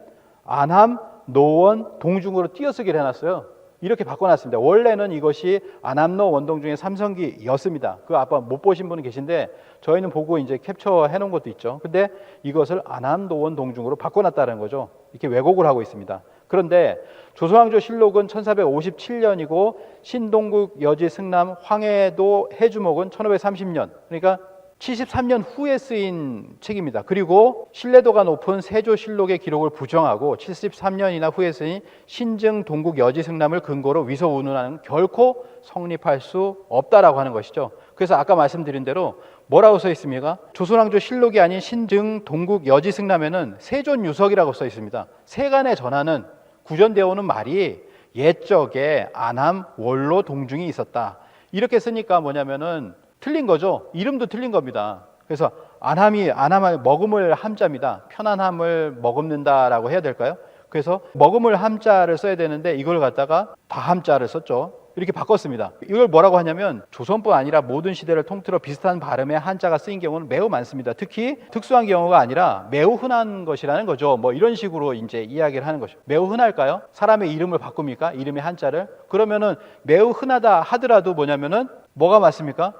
안암, 노원, 동중으로 띄어쓰기를 해놨어요. 이렇게 바꿔놨습니다. 원래는 이것이 안암로, 원동중의 삼성기였습니다. 그 아빠 못 보신 분은 계신데 저희는 보고 이제 캡처해 놓은 것도 있죠. 근데 이것을 안암, 노원, 동중으로 바꿔놨다는 거죠. 이렇게 왜곡을 하고 있습니다. 그런데 조선왕조 실록은 1457년이고 신동국 여지 승남 황해도 해주목은 1530년, 그러니까 73년 후에 쓰인 책입니다. 그리고 신뢰도가 높은 세조실록의 기록을 부정하고 73년이나 후에 쓰인 신증 동국 여지승남을 근거로 위서 운운하는 결코 성립할 수 없다라고 하는 것이죠. 그래서 아까 말씀드린 대로 뭐라고 써 있습니까? 조선왕조 실록이 아닌 신증 동국 여지승남에는 세존유석이라고 써 있습니다. 세간에 전하는 구전되어 오는 말이 옛적에 안암, 원로, 동중이 있었다. 이렇게 쓰니까 뭐냐면은 틀린 거죠. 이름도 틀린 겁니다. 그래서 안함을 머금을 함자입니다. 편안함을 머금는다라고 해야 될까요? 그래서 머금을 함자를 써야 되는데 이걸 갖다가 다함자를 썼죠. 이렇게 바꿨습니다. 이걸 뭐라고 하냐면 조선뿐 아니라 모든 시대를 통틀어 비슷한 발음의 한자가 쓰인 경우는 매우 많습니다. 특히 특수한 경우가 아니라 매우 흔한 것이라는 거죠. 뭐 이런 식으로 이제 이야기를 하는 것이죠. 매우 흔할까요? 사람의 이름을 바꿉니까? 이름의 한자를? 그러면은 매우 흔하다 하더라도 뭐냐면은 뭐가 맞습니까?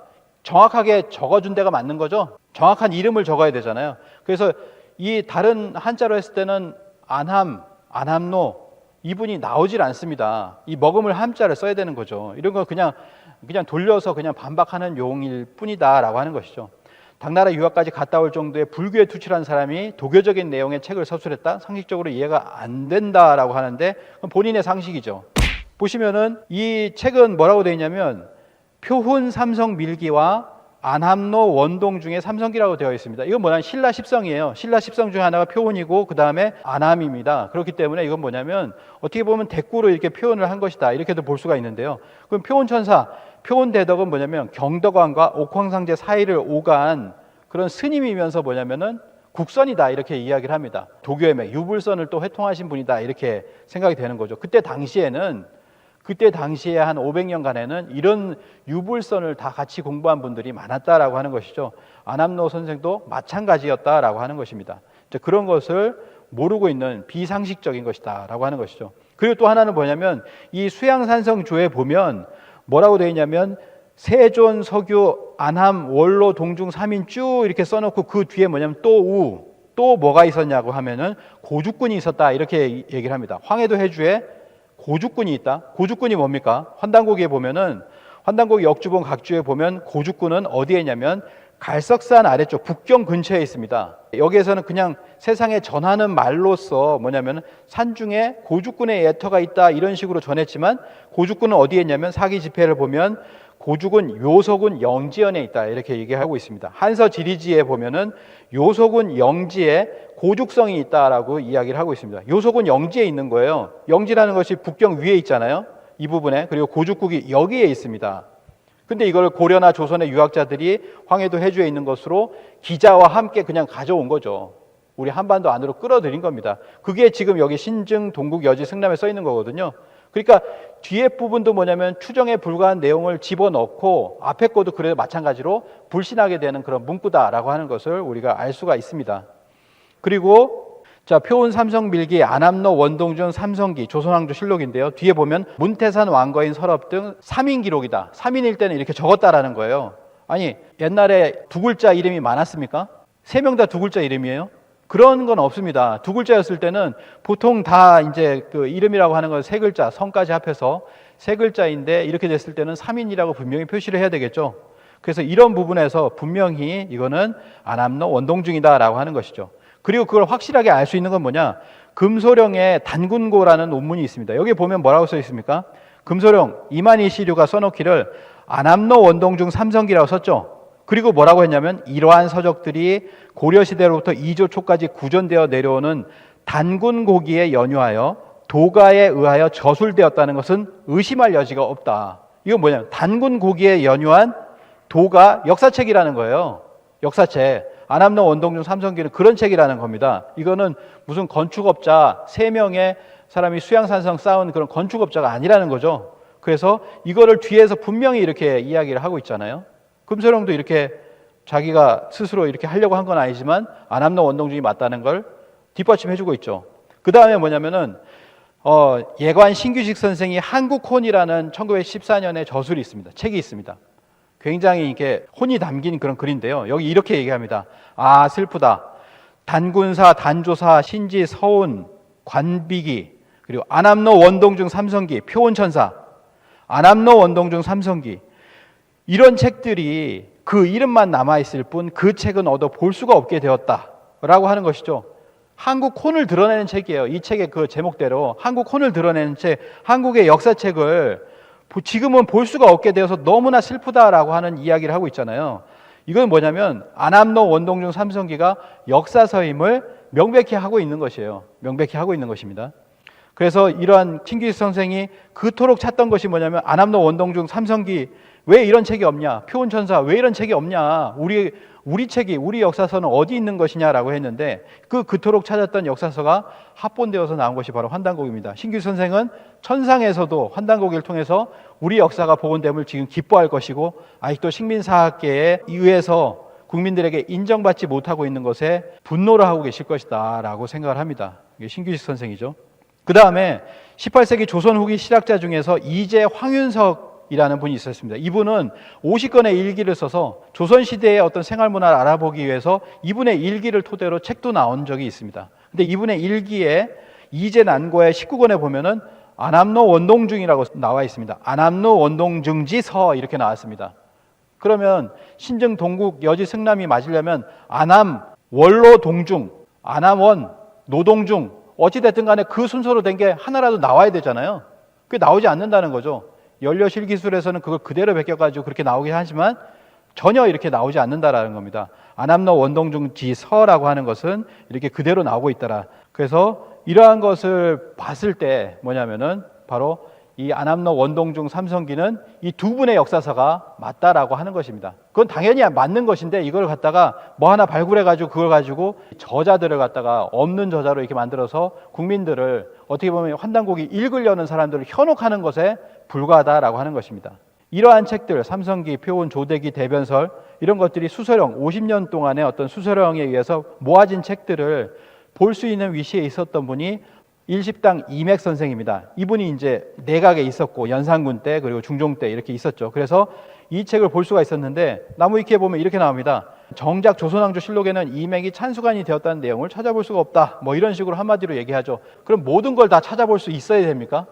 정확하게 적어준 데가 맞는 거죠. 정확한 이름을 적어야 되잖아요. 그래서 이 다른 한자로 했을 때는 안함, 안함로 이분이 나오질 않습니다. 이 머금을 함자를 써야 되는 거죠. 이런 거 그냥 돌려서 그냥 반박하는 용일 뿐이다라고 하는 것이죠. 당나라 유학까지 갔다 올 정도의 불교에 투철한 사람이 도교적인 내용의 책을 서술했다? 상식적으로 이해가 안 된다라고 하는데 그건 본인의 상식이죠. 보시면은 이 책은 뭐라고 되어 있냐면 표훈 삼성 밀기와 안함로 원동 중에 삼성기라고 되어 있습니다. 이건 뭐냐면 신라 십성이에요. 신라 십성 중에 하나가 표훈이고 그 다음에 안함입니다. 그렇기 때문에 이건 뭐냐면 어떻게 보면 대꾸로 이렇게 표현을 한 것이다 이렇게도 볼 수가 있는데요. 그럼 표훈천사, 표훈대덕은 뭐냐면 경덕왕과 옥황상제 사이를 오간 그런 스님이면서 뭐냐면은 국선이다 이렇게 이야기를 합니다. 도교의 맥, 유불선을 또 회통하신 분이다 이렇게 생각이 되는 거죠. 그때 당시에는 그때 당시에 한 500년간에는 이런 유불선을 다 같이 공부한 분들이 많았다라고 하는 것이죠. 안암로 선생도 마찬가지였다라고 하는 것입니다. 그런 것을 모르고 있는 비상식적인 것이다라고 하는 것이죠. 그리고 또 하나는 뭐냐면 이 수양산성조에 보면 뭐라고 되어 있냐면 세존, 석유, 안함, 원로, 동중, 삼인 쭉 이렇게 써놓고 그 뒤에 뭐냐면 또 뭐가 있었냐고 하면은 고죽군이 있었다 이렇게 얘기를 합니다. 황해도 해주에 고죽군이 있다. 고죽군이 뭡니까? 환단고기에 보면은 환단고기 역주본 각주에 보면 고죽군은 어디에 있냐면 갈석산 아래쪽 북경 근처에 있습니다. 여기에서는 그냥 세상에 전하는 말로써 뭐냐면 산중에 고죽군의 예터가 있다 이런 식으로 전했지만 고죽군은 어디에 있냐면 사기 지폐를 보면 고죽은 요소군 영지연에 있다 이렇게 얘기하고 있습니다. 한서 지리지에 보면은 요소군 영지에 고죽성이 있다라고 이야기를 하고 있습니다. 요소군 영지에 있는 거예요. 영지라는 것이 북경 위에 있잖아요. 이 부분에. 그리고 고죽국이 여기에 있습니다. 근데 이걸 고려나 조선의 유학자들이 황해도 해주에 있는 것으로 기자와 함께 그냥 가져온 거죠. 우리 한반도 안으로 끌어들인 겁니다. 그게 지금 여기 신증, 동국, 여지, 승남에 써 있는 거거든요. 그러니까 뒤에 부분도 뭐냐면 추정에 불과한 내용을 집어넣고 앞에 것도 그래 마찬가지로 불신하게 되는 그런 문구다라고 하는 것을 우리가 알 수가 있습니다. 그리고 자, 표운 삼성밀기, 안암로, 원동준, 삼성기, 조선왕조 실록인데요. 뒤에 보면 문태산 왕거인 서럽 등 3인 기록이다. 3인일 때는 이렇게 적었다라는 거예요. 아니, 옛날에 두 글자 이름이 많았습니까? 3명 다 두 글자 이름이에요? 그런 건 없습니다. 두 글자였을 때는 보통 다 이제 그 이름이라고 하는 건 3글자, 성까지 합해서 3글자인데 이렇게 됐을 때는 3인이라고 분명히 표시를 해야 되겠죠. 그래서 이런 부분에서 분명히 이거는 안암로, 원동중이다라고 하는 것이죠. 그리고 그걸 확실하게 알 수 있는 건 뭐냐? 금소령의 단군고라는 논문이 있습니다. 여기 보면 뭐라고 써 있습니까? 금소령 이만희 시류가 써놓기를 안암로, 원동중, 삼성기라고 썼죠. 그리고 뭐라고 했냐면 이러한 서적들이 고려시대로부터 2조 초까지 구전되어 내려오는 단군고기에 연유하여 도가에 의하여 저술되었다는 것은 의심할 여지가 없다. 이건 뭐냐? 단군고기에 연유한 도가 역사책이라는 거예요. 역사책. 안암로, 원동중, 삼성기는 그런 책이라는 겁니다. 이거는 무슨 건축업자 3명의 사람이 수양산성 쌓은 그런 건축업자가 아니라는 거죠. 그래서 이거를 뒤에서 분명히 이렇게 이야기를 하고 있잖아요. 금소령도 이렇게 자기가 스스로 이렇게 하려고 한 건 아니지만 안암로, 원동중이 맞다는 걸 뒷받침해주고 있죠. 그 다음에 뭐냐면은 예관 신규식 선생이 한국혼이라는 1914년에 저술이 있습니다. 책이 있습니다. 굉장히 이렇게 혼이 담긴 그런 글인데요. 여기 이렇게 얘기합니다. 아, 슬프다. 단군사, 단조사, 신지, 서운, 관비기, 그리고 안암로, 원동중, 삼성기, 표온천사, 안암로, 원동중, 삼성기 이런 책들이 그 이름만 남아있을 뿐 그 책은 얻어 볼 수가 없게 되었다라고 하는 것이죠. 한국혼을 드러내는 책이에요. 이 책의 그 제목대로 한국혼을 드러내는 책, 한국의 역사책을 지금은 볼 수가 없게 되어서 너무나 슬프다라고 하는 이야기를 하고 있잖아요. 이건 뭐냐면 안암로, 원동중, 삼성기가 역사서임을 명백히 하고 있는 것이에요. 명백히 하고 있는 것입니다. 그래서 이러한 신규식 선생이 그토록 찾던 것이 뭐냐면 안암로, 원동중, 삼성기 왜 이런 책이 없냐? 표온천사 왜 이런 책이 없냐? 우리 책이 우리 역사서는 어디 있는 것이냐라고 했는데 그토록 찾았던 역사서가 합본되어서 나온 것이 바로 환단곡입니다. 신규식 선생은 천상에서도 환단곡을 통해서 우리 역사가 복원됨을 지금 기뻐할 것이고 아직도 식민사학계에 의해서 국민들에게 인정받지 못하고 있는 것에 분노를 하고 계실 것이다 라고 생각을 합니다. 이게 신규식 선생이죠. 그 다음에 18세기 조선 후기 실학자 중에서 이재 황윤석이라는 분이 있었습니다. 이분은 50권의 일기를 써서 조선시대의 어떤 생활문화를 알아보기 위해서 이분의 일기를 토대로 책도 나온 적이 있습니다. 근데 이분의 일기에 이재 난고의 19권에 보면은 안암로, 원동중이라고 나와 있습니다. 안암로, 원동중지서 이렇게 나왔습니다. 그러면 신증, 동국, 여지, 승남이 맞으려면 안암, 원로, 동중, 안암원, 노동중 어찌됐든 간에 그 순서로 된 게 하나라도 나와야 되잖아요. 그게 나오지 않는다는 거죠. 연료실기술에서는 그걸 그대로 베껴가지고 그렇게 나오긴 하지만 전혀 이렇게 나오지 않는다라는 겁니다. 안암로, 원동중, 지서라고 하는 것은 이렇게 그대로 나오고 있더라. 그래서 이러한 것을 봤을 때 뭐냐면은 바로 이 안암로 원동중 삼성기는 이 두 분의 역사서가 맞다라고 하는 것입니다. 그건 당연히 맞는 것인데 이걸 갖다가 뭐 하나 발굴해가지고 그걸 가지고 저자들을 갖다가 없는 저자로 이렇게 만들어서 국민들을 어떻게 보면 환단고기 읽으려는 사람들을 현혹하는 것에 불과하다라고 하는 것입니다. 이러한 책들, 삼성기, 표온, 조대기, 대변설 이런 것들이 수서령, 50년 동안의 어떤 수서령에 의해서 모아진 책들을 볼 수 있는 위치에 있었던 분이 일십당 이맥 선생입니다. 이분이 이제 내각에 있었고 연산군 때 그리고 중종 때 이렇게 있었죠. 그래서 이 책을 볼 수가 있었는데 나무위키에 보면 이렇게 나옵니다. 정작 조선왕조 실록에는 이맥이 찬수관이 되었다는 내용을 찾아볼 수가 없다. 뭐 이런 식으로 한마디로 얘기하죠. 그럼 모든 걸 다 찾아볼 수 있어야 됩니까?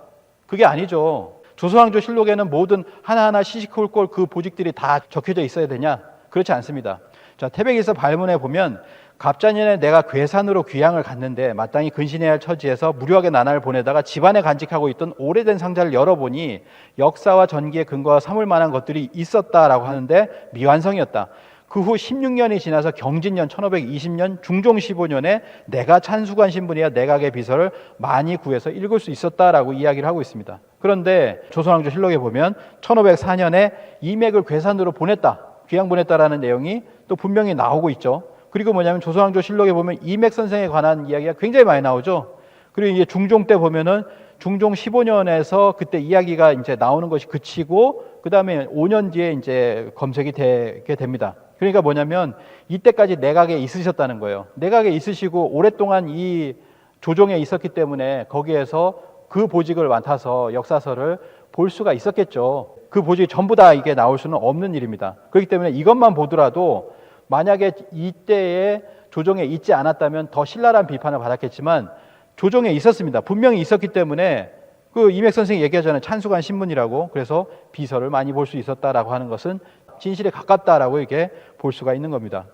그게 아니죠. 조선왕조 실록에는 모든 하나하나 시시콜콜 그 보직들이 다 적혀져 있어야 되냐? 그렇지 않습니다. 자, 태백에서 발문해 보면 갑자년에 내가 괴산으로 귀향을 갔는데 마땅히 근신해야 할 처지에서 무료하게 나날을 보내다가 집안에 간직하고 있던 오래된 상자를 열어보니 역사와 전기에 근거가 삼을 만한 것들이 있었다라고 하는데 미완성이었다. 그 후 16년이 지나서 경진년 1520년 중종 15년에 내가 찬수관 신분이야 내각의 비서를 많이 구해서 읽을 수 있었다라고 이야기를 하고 있습니다. 그런데 조선왕조 실록에 보면 1504년에 이맥을 괴산으로 보냈다, 귀양 보냈다라는 내용이 또 분명히 나오고 있죠. 그리고 뭐냐면 조선왕조 실록에 보면 이맥 선생에 관한 이야기가 굉장히 많이 나오죠. 그리고 이제 중종 때 보면은 중종 15년에서 그때 이야기가 이제 나오는 것이 그치고 그 다음에 5년 뒤에 이제 검색이 되게 됩니다. 그러니까 뭐냐면 이때까지 내각에 있으셨다는 거예요. 내각에 있으시고 오랫동안 이 조정에 있었기 때문에 거기에서 그 보직을 맡아서 역사서를 볼 수가 있었겠죠. 그 보직이 전부 다 이게 나올 수는 없는 일입니다. 그렇기 때문에 이것만 보더라도 만약에 이때에 조정에 있지 않았다면 더 신랄한 비판을 받았겠지만 조정에 있었습니다. 분명히 있었기 때문에 그 이맥 선생이 얘기하잖아요. 찬수관 신문이라고. 그래서 비서를 많이 볼 수 있었다라고 하는 것은 진실에 가깝다라고 이렇게 볼 수가 있는 겁니다.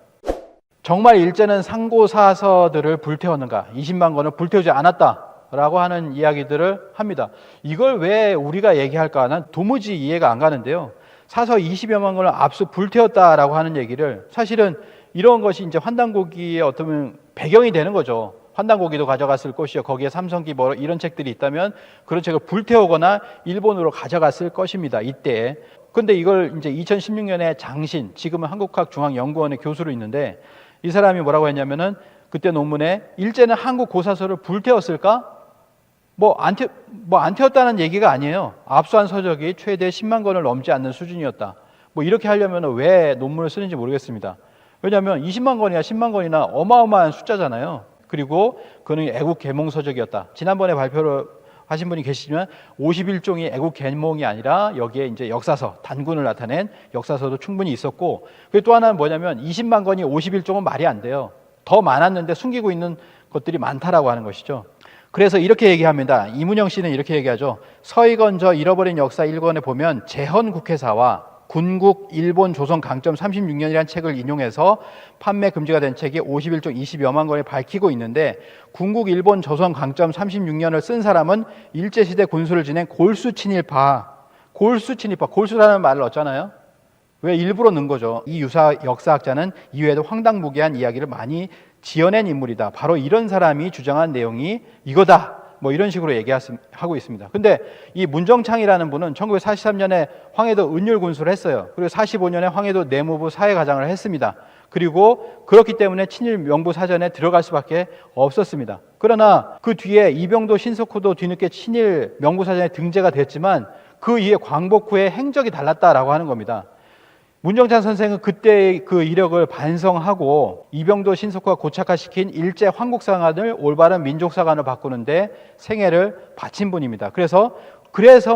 정말 일제는 상고사서들을 불태웠는가? 20만 권을 불태우지 않았다라고 하는 이야기들을 합니다. 이걸 왜 우리가 얘기할까? 난 도무지 이해가 안 가는데요. 사서 20여만 권을 압수 불태웠다라고 하는 얘기를 사실은 이런 것이 이제 환단고기의 어떤 배경이 되는 거죠. 환단고기도 가져갔을 것이요. 거기에 삼성기 뭐 이런 책들이 있다면 그런 책을 불태우거나 일본으로 가져갔을 것입니다. 이때. 근데 이걸 이제 2016년에 장신, 지금은 한국학중앙연구원의 교수로 있는데 이 사람이 뭐라고 했냐면은 그때 논문에 일제는 한국 고사서를 불태웠을까? 안 태웠다는 얘기가 아니에요. 압수한 서적이 최대 10만 권을 넘지 않는 수준이었다. 뭐 이렇게 하려면 왜 논문을 쓰는지 모르겠습니다. 왜냐하면 20만 권이나 10만 권이나 어마어마한 숫자잖아요. 그리고 그는 애국 계몽 서적이었다. 지난번에 발표를 하신 분이 계시지만 51종이 애국 계몽이 아니라 여기에 이제 역사서, 단군을 나타낸 역사서도 충분히 있었고, 그리고 또 하나는 뭐냐면 20만 권이 51종은 말이 안 돼요. 더 많았는데 숨기고 있는 것들이 많다라고 하는 것이죠. 그래서 이렇게 얘기합니다. 이문영 씨는 이렇게 얘기하죠. 서희건저 잃어버린 역사 1권에 보면 재헌 국회사와 군국 일본 조선 강점 36년이라는 책을 인용해서 판매 금지가 된 책이 51종 20여만 권을 밝히고 있는데 군국 일본 조선 강점 36년을 쓴 사람은 일제시대 군수를 지낸 골수친일파, 골수라는 말을 넣었잖아요. 왜 일부러 넣은 거죠. 이 유사 역사학자는 이외에도 황당무계한 이야기를 많이 지어낸 인물이다. 바로 이런 사람이 주장한 내용이 이거다. 뭐 이런 식으로 얘기하고 있습니다. 근데 이 문정창이라는 분은 1943년에 황해도 은율군수를 했어요. 그리고 45년에 황해도 내무부 사회과장을 했습니다. 그리고 그렇기 때문에 친일 명부 사전에 들어갈 수밖에 없었습니다. 그러나 그 뒤에 이병도 신석호도 뒤늦게 친일 명부 사전에 등재가 됐지만 그 이후에 광복 후에 행적이 달랐다라고 하는 겁니다. 문정찬 선생은 그때의 그 이력을 반성하고 이병도 신석호가 고착화시킨 일제 황국사관을 올바른 민족사관을 바꾸는데 생애를 바친 분입니다. 그래서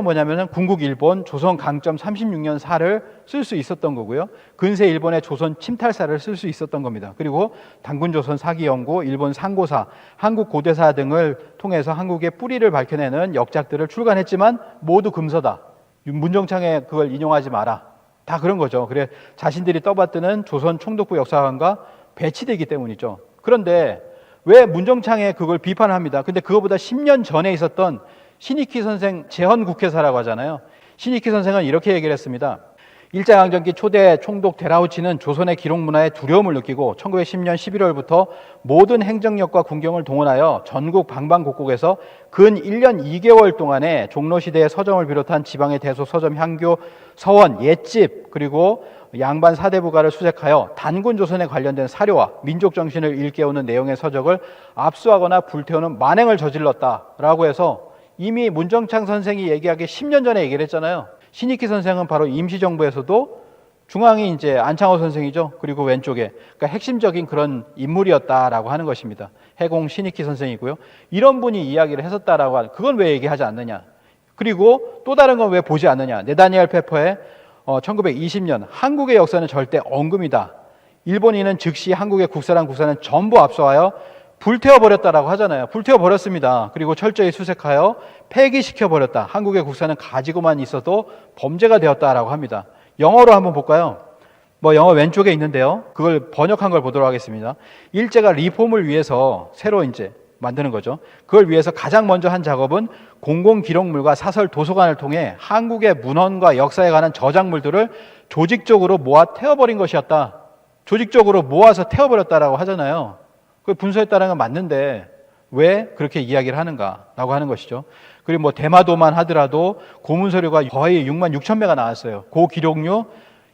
뭐냐면은 군국 일본 조선 강점 36년 사를 쓸 수 있었던 거고요. 근세 일본의 조선 침탈사를 쓸 수 있었던 겁니다. 그리고 단군조선 사기연구, 일본 상고사, 한국 고대사 등을 통해서 한국의 뿌리를 밝혀내는 역작들을 출간했지만 모두 금서다. 문정창의 그걸 인용하지 마라. 다 그런 거죠. 그래 자신들이 떠받드는 조선 총독부 역사관과 배치되기 때문이죠. 그런데 왜 문정창의 그걸 비판합니다. 근데 그거보다 10년 전에 있었던 신익희 선생 재헌 국회사라고 하잖아요. 신익희 선생은 이렇게 얘기를 했습니다. 일제강점기 초대 총독 데라우치는 조선의 기록 문화에 두려움을 느끼고 1910년 11월부터 모든 행정력과 군경을 동원하여 전국 방방곡곡에서 근 1년 2개월 동안에 종로시대의 서점을 비롯한 지방의 대소, 서점, 향교, 서원, 옛집 그리고 양반 사대부가를 수색하여 단군 조선에 관련된 사료와 민족 정신을 일깨우는 내용의 서적을 압수하거나 불태우는 만행을 저질렀다라고 해서 이미 문정창 선생이 얘기하기 10년 전에 얘기를 했잖아요. 신익희 선생은 바로 임시정부에서도 중앙이 이제 안창호 선생이죠. 그리고 왼쪽에 그러니까 핵심적인 그런 인물이었다라고 하는 것입니다. 해공 신익희 선생이고요. 이런 분이 이야기를 했었다라고 하는 그건 왜 얘기하지 않느냐. 그리고 또 다른 건 왜 보지 않느냐. 네다니엘 페퍼의 1920년 한국의 역사는 절대 엉금이다. 일본인은 즉시 한국의 국사랑 국사는 전부 압수하여 불태워버렸다라고 하잖아요. 불태워버렸습니다. 그리고 철저히 수색하여 폐기시켜버렸다. 한국의 국사는 가지고만 있어도 범죄가 되었다라고 합니다. 영어로 한번 볼까요? 영어 왼쪽에 있는데요. 그걸 번역한 걸 보도록 하겠습니다. 일제가 리폼을 위해서 새로 이제 만드는 거죠. 그걸 위해서 가장 먼저 한 작업은 공공기록물과 사설 도서관을 통해 한국의 문헌과 역사에 관한 저작물들을 조직적으로 모아 태워버린 것이었다. 조직적으로 모아서 태워버렸다라고 하잖아요. 그 분서했다는 건 맞는데 왜 그렇게 이야기를 하는가라고 하는 것이죠. 그리고 대마도만 하더라도 고문서류가 거의 6만 6천 매가 나왔어요. 고기록류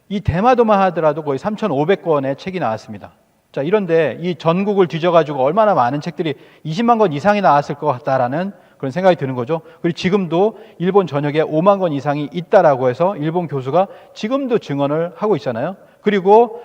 이 대마도만 하더라도 거의 3,500권의 책이 나왔습니다. 자, 이런데 이 전국을 뒤져가지고 얼마나 많은 책들이 20만 권 이상이 나왔을 것 같다라는 그런 생각이 드는 거죠. 그리고 지금도 일본 전역에 5만 권 이상이 있다라고 해서 일본 교수가 지금도 증언을 하고 있잖아요. 그리고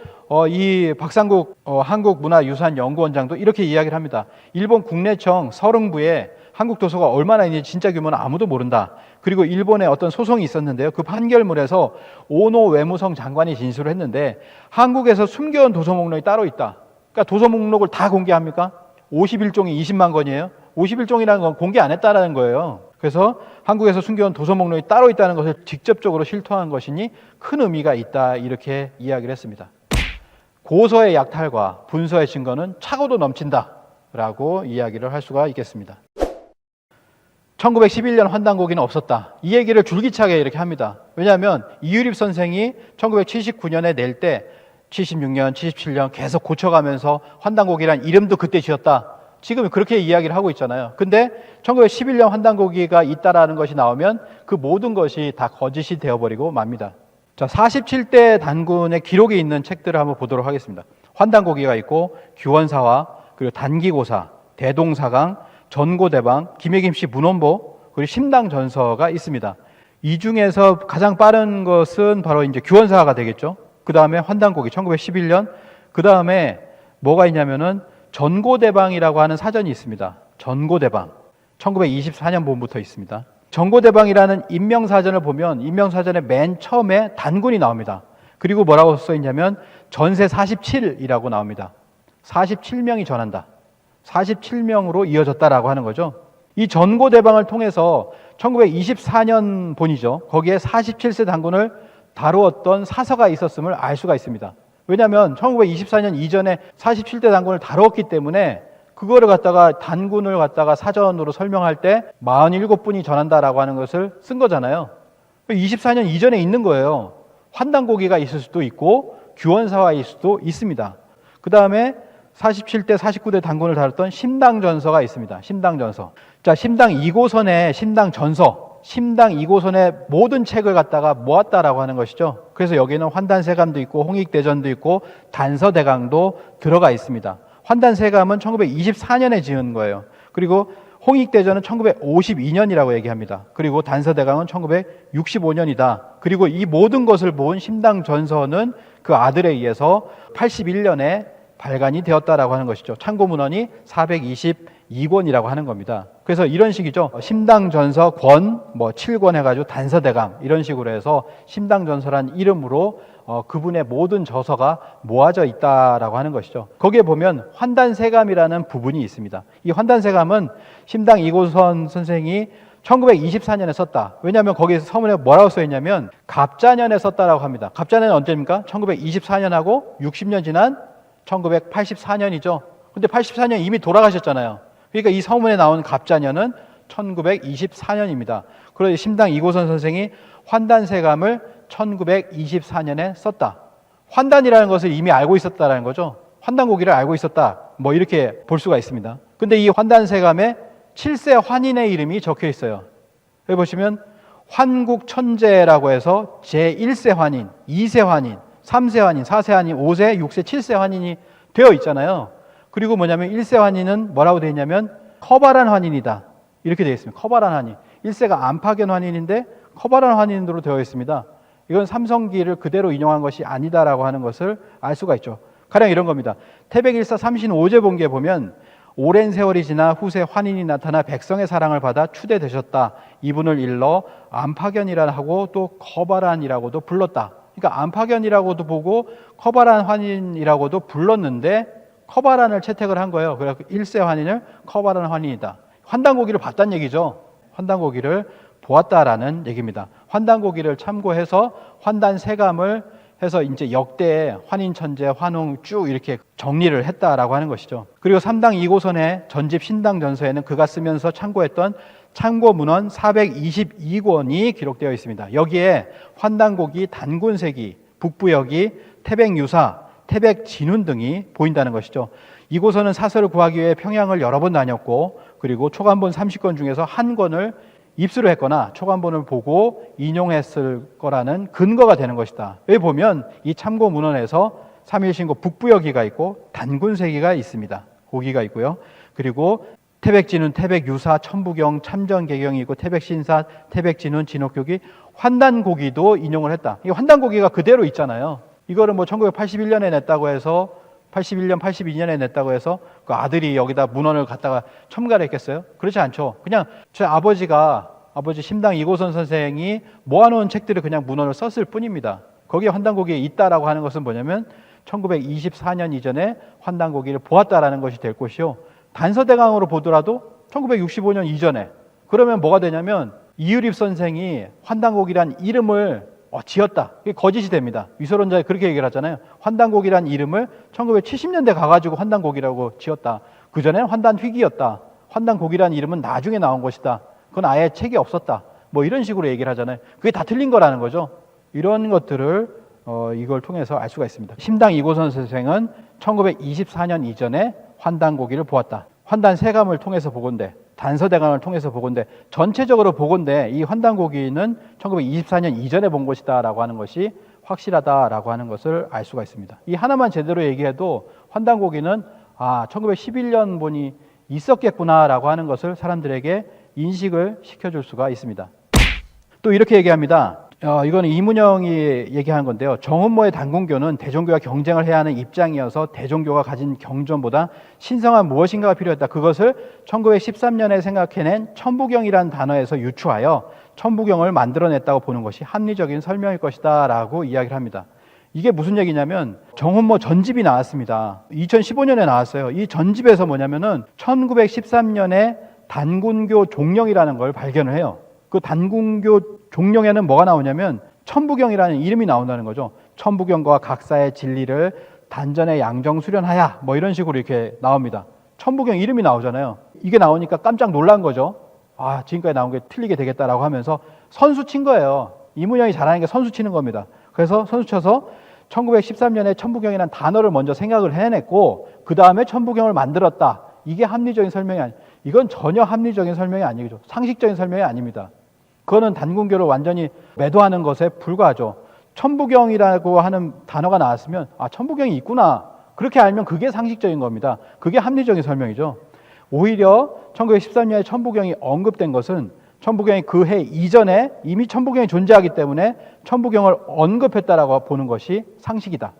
이 박상국 한국문화유산연구원장도 이렇게 이야기를 합니다. 일본 국내청 서릉부에 한국 도서가 얼마나 있는지 진짜 규모는 아무도 모른다. 그리고 일본에 어떤 소송이 있었는데요. 그 판결문에서 오노 외무성 장관이 진술을 했는데 한국에서 숨겨온 도서 목록이 따로 있다. 그러니까 도서 목록을 다 공개합니까? 51종이 20만 권이에요. 51종이라는 건 공개 안 했다라는 거예요. 그래서 한국에서 숨겨온 도서 목록이 따로 있다는 것을 직접적으로 실토한 것이니 큰 의미가 있다. 이렇게 이야기를 했습니다. 고서의 약탈과 분서의 증거는 차고도 넘친다라고 이야기를 할 수가 있겠습니다. 1911년 환단고기는 없었다. 이 얘기를 줄기차게 이렇게 합니다. 왜냐하면 이유립 선생이 1979년에 낼 때 76년, 77년 계속 고쳐가면서 환단고기란 이름도 그때 지었다. 지금 그렇게 이야기를 하고 있잖아요. 근데 1911년 환단고기가 있다라는 것이 나오면 그 모든 것이 다 거짓이 되어버리고 맙니다. 자, 47대 단군의 기록이 있는 책들을 한번 보도록 하겠습니다. 환단고기가 있고 규원사화, 그리고 단기고사, 대동사강, 전고대방, 김혜김씨 문헌보, 그리고 심당전서가 있습니다. 이 중에서 가장 빠른 것은 바로 이제 규원사화가 되겠죠. 그 다음에 환단고기 1911년, 그 다음에 뭐가 있냐면은 전고대방이라고 하는 사전이 있습니다. 전고대방 1924년 본부터 있습니다. 전고대방이라는 인명사전을 보면 인명사전의 맨 처음에 단군이 나옵니다. 그리고 뭐라고 써있냐면 전세 47이라고 나옵니다. 47명이 전한다. 47명으로 이어졌다라고 하는 거죠. 이 전고대방을 통해서 1924년 본이죠. 거기에 47세 단군을 다루었던 사서가 있었음을 알 수가 있습니다. 왜냐하면 1924년 이전에 47대 단군을 다루었기 때문에 그거를 갖다가 단군을 갖다가 사전으로 설명할 때 47분이 전한다라고 하는 것을 쓴 거잖아요. 24년 이전에 있는 거예요. 환단고기가 있을 수도 있고 규원사화일 수도 있습니다. 그 다음에 47대, 49대 단군을 다뤘던 심당전서가 있습니다. 심당전서. 자, 심당 2고선의 심당전서, 심당 2고선의 모든 책을 갖다가 모았다라고 하는 것이죠. 그래서 여기는 환단세감도 있고 홍익대전도 있고 단서대강도 들어가 있습니다. 환단세감은 1924년에 지은 거예요. 그리고 홍익대전은 1952년이라고 얘기합니다. 그리고 단서대강은 1965년이다. 그리고 이 모든 것을 모은 심당전서는 그 아들에 의해서 81년에 발간이 되었다라고 하는 것이죠. 참고문헌이 422권이라고 하는 겁니다. 그래서 이런 식이죠. 심당전서 권, 7권 해가지고 단서대강 이런 식으로 해서 심당전서란 이름으로 그분의 모든 저서가 모아져 있다라고 하는 것이죠. 거기에 보면 환단세감이라는 부분이 있습니다. 이 환단세감은 심당 이고선 선생이 1924년에 썼다. 왜냐하면 거기서 서문에 뭐라고 써있냐면 갑자년에 썼다라고 합니다. 갑자년은 언제입니까? 1924년하고 60년 지난 1984년이죠. 근데 84년 이미 돌아가셨잖아요. 그러니까 이 서문에 나온 갑자년은 1924년입니다. 그래서 심당 이고선 선생이 환단세감을 1924년에 썼다. 환단이라는 것을 이미 알고 있었다라는 거죠. 환단고기를 알고 있었다. 뭐 이렇게 볼 수가 있습니다. 근데 이 환단세감에 7세 환인의 이름이 적혀 있어요. 여기 보시면 환국천재라고 해서 제1세 환인, 2세 환인, 3세 환인, 4세 환인, 5세, 6세, 7세 환인이 되어 있잖아요. 그리고 뭐냐면 1세 환인은 뭐라고 되어 있냐면 커발한 환인이다. 이렇게 되어 있습니다. 커발한 환인. 1세가 안파견 환인인데 커발한 환인으로 되어 있습니다. 이건 삼성기를 그대로 인용한 것이 아니다라고 하는 것을 알 수가 있죠. 가령 이런 겁니다. 태백일사 삼신오제 본기에 보면 오랜 세월이 지나 후세 환인이 나타나 백성의 사랑을 받아 추대되셨다. 이분을 일러 안파견이라 하고 또 커발한이라고도 불렀다. 그러니까 안파견이라고도 보고 커발한 환인이라고도 불렀는데 커발한을 채택을 한 거예요. 그래서 1세 환인을 커발한 환인이다. 환단고기를 봤다는 얘기죠. 환단고기를 보았다라는 얘기입니다. 환단고기를 참고해서 환단세감을 해서 이제 역대 환인천재, 환웅 쭉 이렇게 정리를 했다라고 하는 것이죠. 그리고 3당 2고선의 전집 신당전서에는 그가 쓰면서 참고했던 참고문헌 422권이 기록되어 있습니다. 여기에 환단고기, 단군세기, 북부여기, 태백유사, 태백진훈 등이 보인다는 것이죠. 2고선은 사설을 구하기 위해 평양을 여러 번 다녔고 그리고 초간본 30권 중에서 한 권을 입수를 했거나 초간본을 보고 인용했을 거라는 근거가 되는 것이다. 여기 보면 이 참고 문헌에서 삼일신고 북부여기가 있고 단군세기가 있습니다. 고기가 있고요. 그리고 태백진훈, 태백유사, 천부경, 참전개경이 있고 태백신사, 태백진훈, 진옥교기, 환단고기도 인용을 했다. 이 환단고기가 그대로 있잖아요. 이거를 뭐 1981년에 냈다고 해서 81년, 82년에 냈다고 해서 그 아들이 여기다 문헌을 갖다가 첨가를 했겠어요? 그렇지 않죠. 그냥 제 아버지 심당 이고선 선생이 모아놓은 책들을 그냥 문헌을 썼을 뿐입니다. 거기에 환단고기에 있다라고 하는 것은 뭐냐면 1924년 이전에 환단고기를 보았다라는 것이 될 것이요. 단서대강으로 보더라도 1965년 이전에. 그러면 뭐가 되냐면 이유립 선생이 환단고기란 이름을 지었다. 이게 거짓이 됩니다. 위설론자에 그렇게 얘기를 하잖아요. 환단고기란 이름을 1970년대 가가지고 환단고기라고 지었다. 그전에는 환단휘기였다. 환단고기란 이름은 나중에 나온 것이다. 그건 아예 책이 없었다. 뭐 이런 식으로 얘기를 하잖아요. 그게 다 틀린 거라는 거죠. 이런 것들을 이걸 통해서 알 수가 있습니다. 심당 이고선 선생은 1924년 이전에 환단고기를 보았다. 환단세감을 통해서 보건대, 단서대감을 통해서 보건대, 전체적으로 보건대 이 환단고기는 1924년 이전에 본 것이다라고 하는 것이 확실하다라고 하는 것을 알 수가 있습니다. 이 하나만 제대로 얘기해도 환단고기는 1911년 본이 있었겠구나라고 하는 것을 사람들에게 인식을 시켜줄 수가 있습니다. 또 이렇게 얘기합니다. 이거는 이문영이 얘기한 건데요. 정은모의 단군교는 대종교와 경쟁을 해야 하는 입장이어서 대종교가 가진 경전보다 신성한 무엇인가가 필요했다. 그것을 1913년에 생각해낸 천부경이라는 단어에서 유추하여 천부경을 만들어냈다고 보는 것이 합리적인 설명일 것이다 라고 이야기를 합니다. 이게 무슨 얘기냐면 정은모 전집이 나왔습니다. 2015년에 나왔어요. 이 전집에서 뭐냐면은 1913년에 단군교 종령이라는 걸 발견을 해요. 그 단군교 종령에는 뭐가 나오냐면 천부경이라는 이름이 나온다는 거죠. 천부경과 각사의 진리를 단전에 양정 수련하야 뭐 이런 식으로 이렇게 나옵니다. 천부경 이름이 나오잖아요. 이게 나오니까 깜짝 놀란 거죠. 지금까지 나온 게 틀리게 되겠다라고 하면서 선수 친 거예요. 이문영이 잘하는 게 선수 치는 겁니다. 그래서 선수 쳐서 1913년에 천부경이라는 단어를 먼저 생각을 해냈고 그 다음에 천부경을 만들었다. 이게 합리적인 설명이 이건 전혀 합리적인 설명이 아니죠. 상식적인 설명이 아닙니다. 그거는 단군교를 완전히 매도하는 것에 불과하죠. 천부경이라고 하는 단어가 나왔으면 천부경이 있구나. 그렇게 알면 그게 상식적인 겁니다. 그게 합리적인 설명이죠. 오히려 1913년에 천부경이 언급된 것은 천부경이 그 해 이전에 이미 천부경이 존재하기 때문에 천부경을 언급했다라고 보는 것이 상식이다.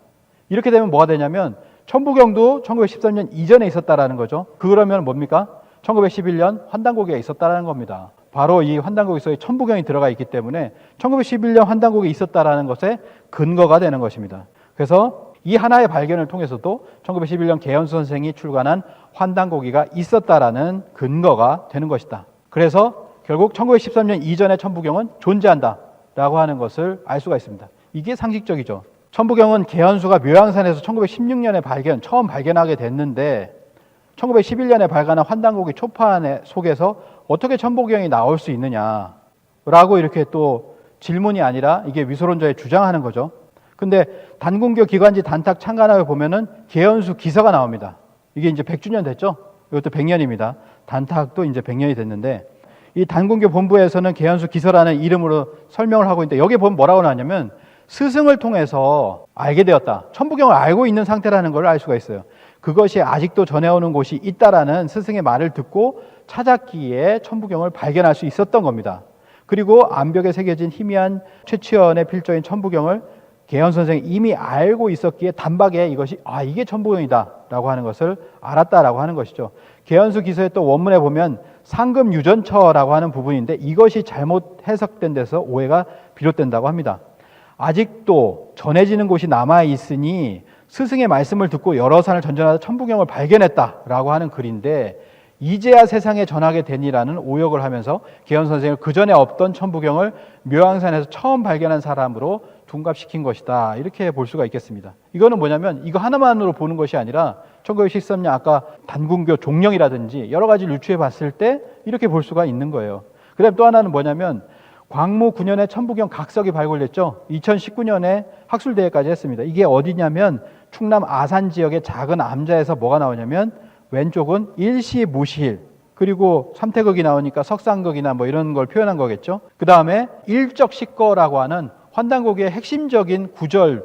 이렇게 되면 뭐가 되냐면 천부경도 1913년 이전에 있었다라는 거죠. 그러면 뭡니까? 1911년 환단고기가 있었다라는 겁니다. 바로 이 환단고기 속에 천부경이 들어가 있기 때문에 1911년 환단고기 있었다라는 것에 근거가 되는 것입니다. 그래서 이 하나의 발견을 통해서도 1911년 개연수 선생이 출간한 환단고기가 있었다라는 근거가 되는 것이다. 그래서 결국 1913년 이전의 천부경은 존재한다라고 하는 것을 알 수가 있습니다. 이게 상식적이죠. 천부경은 개연수가 묘양산에서 1916년에 처음 발견하게 됐는데 1911년에 발간한 환단고기 초판 속에서 어떻게 천부경이 나올 수 있느냐라고 이렇게 또 질문이 아니라 이게 위소론자의 주장하는 거죠. 근데 단군교 기관지 단탁 창간하에 보면은 계연수 기서가 나옵니다. 이게 이제 100주년 됐죠? 이것도 100년입니다. 단탁도 이제 100년이 됐는데, 이 단군교 본부에서는 계연수 기서라는 이름으로 설명을 하고 있는데, 여기에 보면 뭐라고 나왔냐면 스승을 통해서 알게 되었다. 천부경을 알고 있는 상태라는 걸 알 수가 있어요. 그것이 아직도 전해오는 곳이 있다라는 스승의 말을 듣고 찾았기에 천부경을 발견할 수 있었던 겁니다. 그리고 암벽에 새겨진 희미한 최치원의 필조인 천부경을 계연 선생이 이미 알고 있었기에 단박에 이것이 이게 천부경이다 라고 하는 것을 알았다라고 하는 것이죠. 계연수 기서의 또 원문에 보면 상금유전처라고 하는 부분인데, 이것이 잘못 해석된 데서 오해가 비롯된다고 합니다. 아직도 전해지는 곳이 남아있으니 스승의 말씀을 듣고 여러 산을 전전하다 천부경을 발견했다라고 하는 글인데, 이제야 세상에 전하게 되니라는 오역을 하면서 계연 선생을 그 전에 없던 천부경을 묘양산에서 처음 발견한 사람으로 둔갑시킨 것이다, 이렇게 볼 수가 있겠습니다. 이거는 뭐냐면 이거 하나만으로 보는 것이 아니라 1913년 아까 단군교 종령이라든지 여러 가지를 유추해 봤을 때 이렇게 볼 수가 있는 거예요. 그 다음에 또 하나는 뭐냐면 광무 9년에 천부경 각석이 발굴됐죠. 2019년에 학술대회까지 했습니다. 이게 어디냐면 충남 아산 지역의 작은 암자에서 뭐가 나오냐면 왼쪽은 일시무실, 그리고 삼태극이 나오니까 석상극이나 뭐 이런 걸 표현한 거겠죠. 그 다음에 일적식거라고 하는 환단고기의 핵심적인 구절,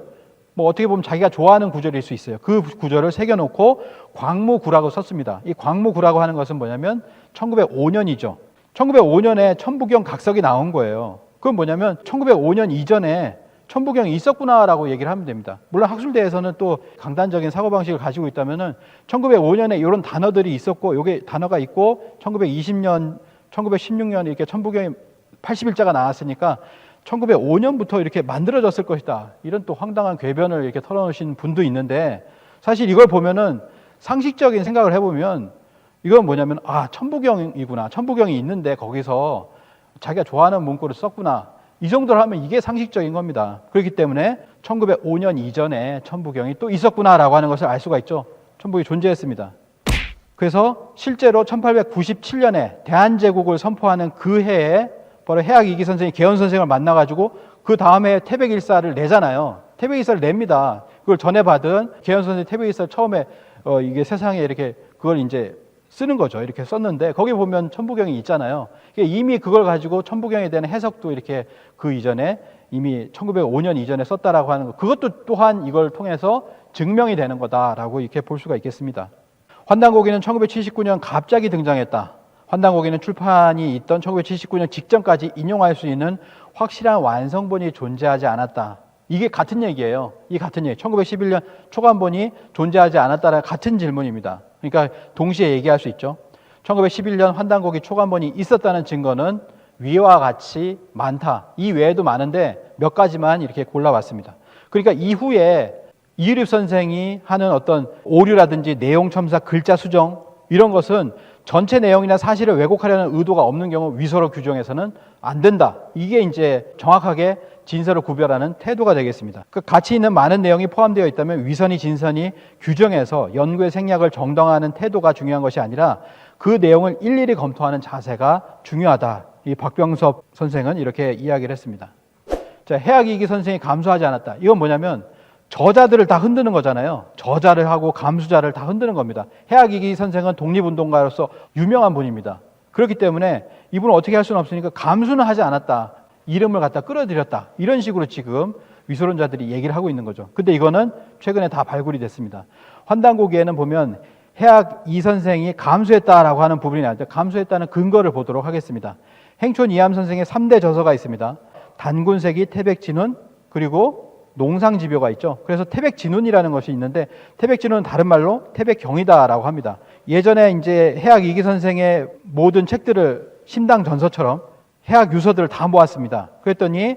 뭐 어떻게 보면 자기가 좋아하는 구절일 수 있어요. 그 구절을 새겨놓고 광무구라고 썼습니다. 이 광무구라고 하는 것은 뭐냐면 1905년이죠. 1905년에 천부경 각석이 나온 거예요. 그건 뭐냐면 1905년 이전에 천부경이 있었구나라고 얘기를 하면 됩니다. 물론 학술대에서는 또 강단적인 사고방식을 가지고 있다면은 1905년에 이런 단어들이 있었고, 요게 단어가 있고 1920년, 1916년 이렇게 천부경이 80일자가 나왔으니까 1905년부터 이렇게 만들어졌을 것이다, 이런 또 황당한 궤변을 이렇게 털어놓으신 분도 있는데, 사실 이걸 보면은 상식적인 생각을 해보면 이건 뭐냐면 천부경이구나, 천부경이 있는데 거기서 자기가 좋아하는 문구를 썼구나, 이 정도로 하면 이게 상식적인 겁니다. 그렇기 때문에 1905년 이전에 천부경이 또 있었구나라고 하는 것을 알 수가 있죠. 천부경이 존재했습니다. 그래서 실제로 1897년에 대한제국을 선포하는 그 해에 바로 해학 이기 선생이 계연 선생을 만나가지고 그 다음에 태백일사를 내잖아요. 태백일사를 냅니다. 그걸 전해받은 계연 선생이 태백일사를 처음에 이게 세상에 이렇게 그걸 이제 쓰는 거죠. 이렇게 썼는데 거기 보면 천부경이 있잖아요. 이미 그걸 가지고 천부경에 대한 해석도 이렇게 그 이전에 이미 1905년 이전에 썼다라고 하는 것, 그것도 또한 이걸 통해서 증명이 되는 거다라고 이렇게 볼 수가 있겠습니다. 환단고기는 1979년 갑자기 등장했다. 환단고기는 출판이 있던 1979년 직전까지 인용할 수 있는 확실한 완성본이 존재하지 않았다. 이게 같은 얘기예요. 이 같은 얘기. 1911년 초간본이 존재하지 않았다는 같은 질문입니다. 그러니까 동시에 얘기할 수 있죠. 1911년 환단고기 초간본이 있었다는 증거는 위와 같이 많다. 이 외에도 많은데 몇 가지만 이렇게 골라봤습니다. 그러니까 이후에 이유립 선생이 하는 어떤 오류라든지 내용 첨사, 글자 수정, 이런 것은 전체 내용이나 사실을 왜곡하려는 의도가 없는 경우 위서로 규정해서는 안 된다. 이게 이제 정확하게 진서를 구별하는 태도가 되겠습니다. 그 가치 있는 많은 내용이 포함되어 있다면 위선이 진선이 규정해서 연구의 생략을 정당화하는 태도가 중요한 것이 아니라 그 내용을 일일이 검토하는 자세가 중요하다. 이 박병섭 선생은 이렇게 이야기를 했습니다. 자, 해학이기 선생이 감수하지 않았다. 이건 뭐냐면 저자들을 다 흔드는 거잖아요. 저자를 하고 감수자를 다 흔드는 겁니다. 해학이기 선생은 독립운동가로서 유명한 분입니다. 그렇기 때문에 이분은 어떻게 할 수는 없으니까 감수는 하지 않았다. 이름을 갖다 끌어들였다. 이런 식으로 지금 위소론자들이 얘기를 하고 있는 거죠. 근데 이거는 최근에 다 발굴이 됐습니다. 환단고기에는 보면 해학 이 선생이 감수했다라고 하는 부분이 나왔는데, 감수했다는 근거를 보도록 하겠습니다. 행촌 이함 선생의 3대 저서가 있습니다. 단군세기, 태백진운, 그리고 농상집요가 있죠. 그래서 태백진운이라는 것이 있는데, 태백진운은 다른 말로 태백경이다라고 합니다. 예전에 이제 해학 이기 선생의 모든 책들을 심당 전서처럼 해학 유서들을 다 모았습니다. 그랬더니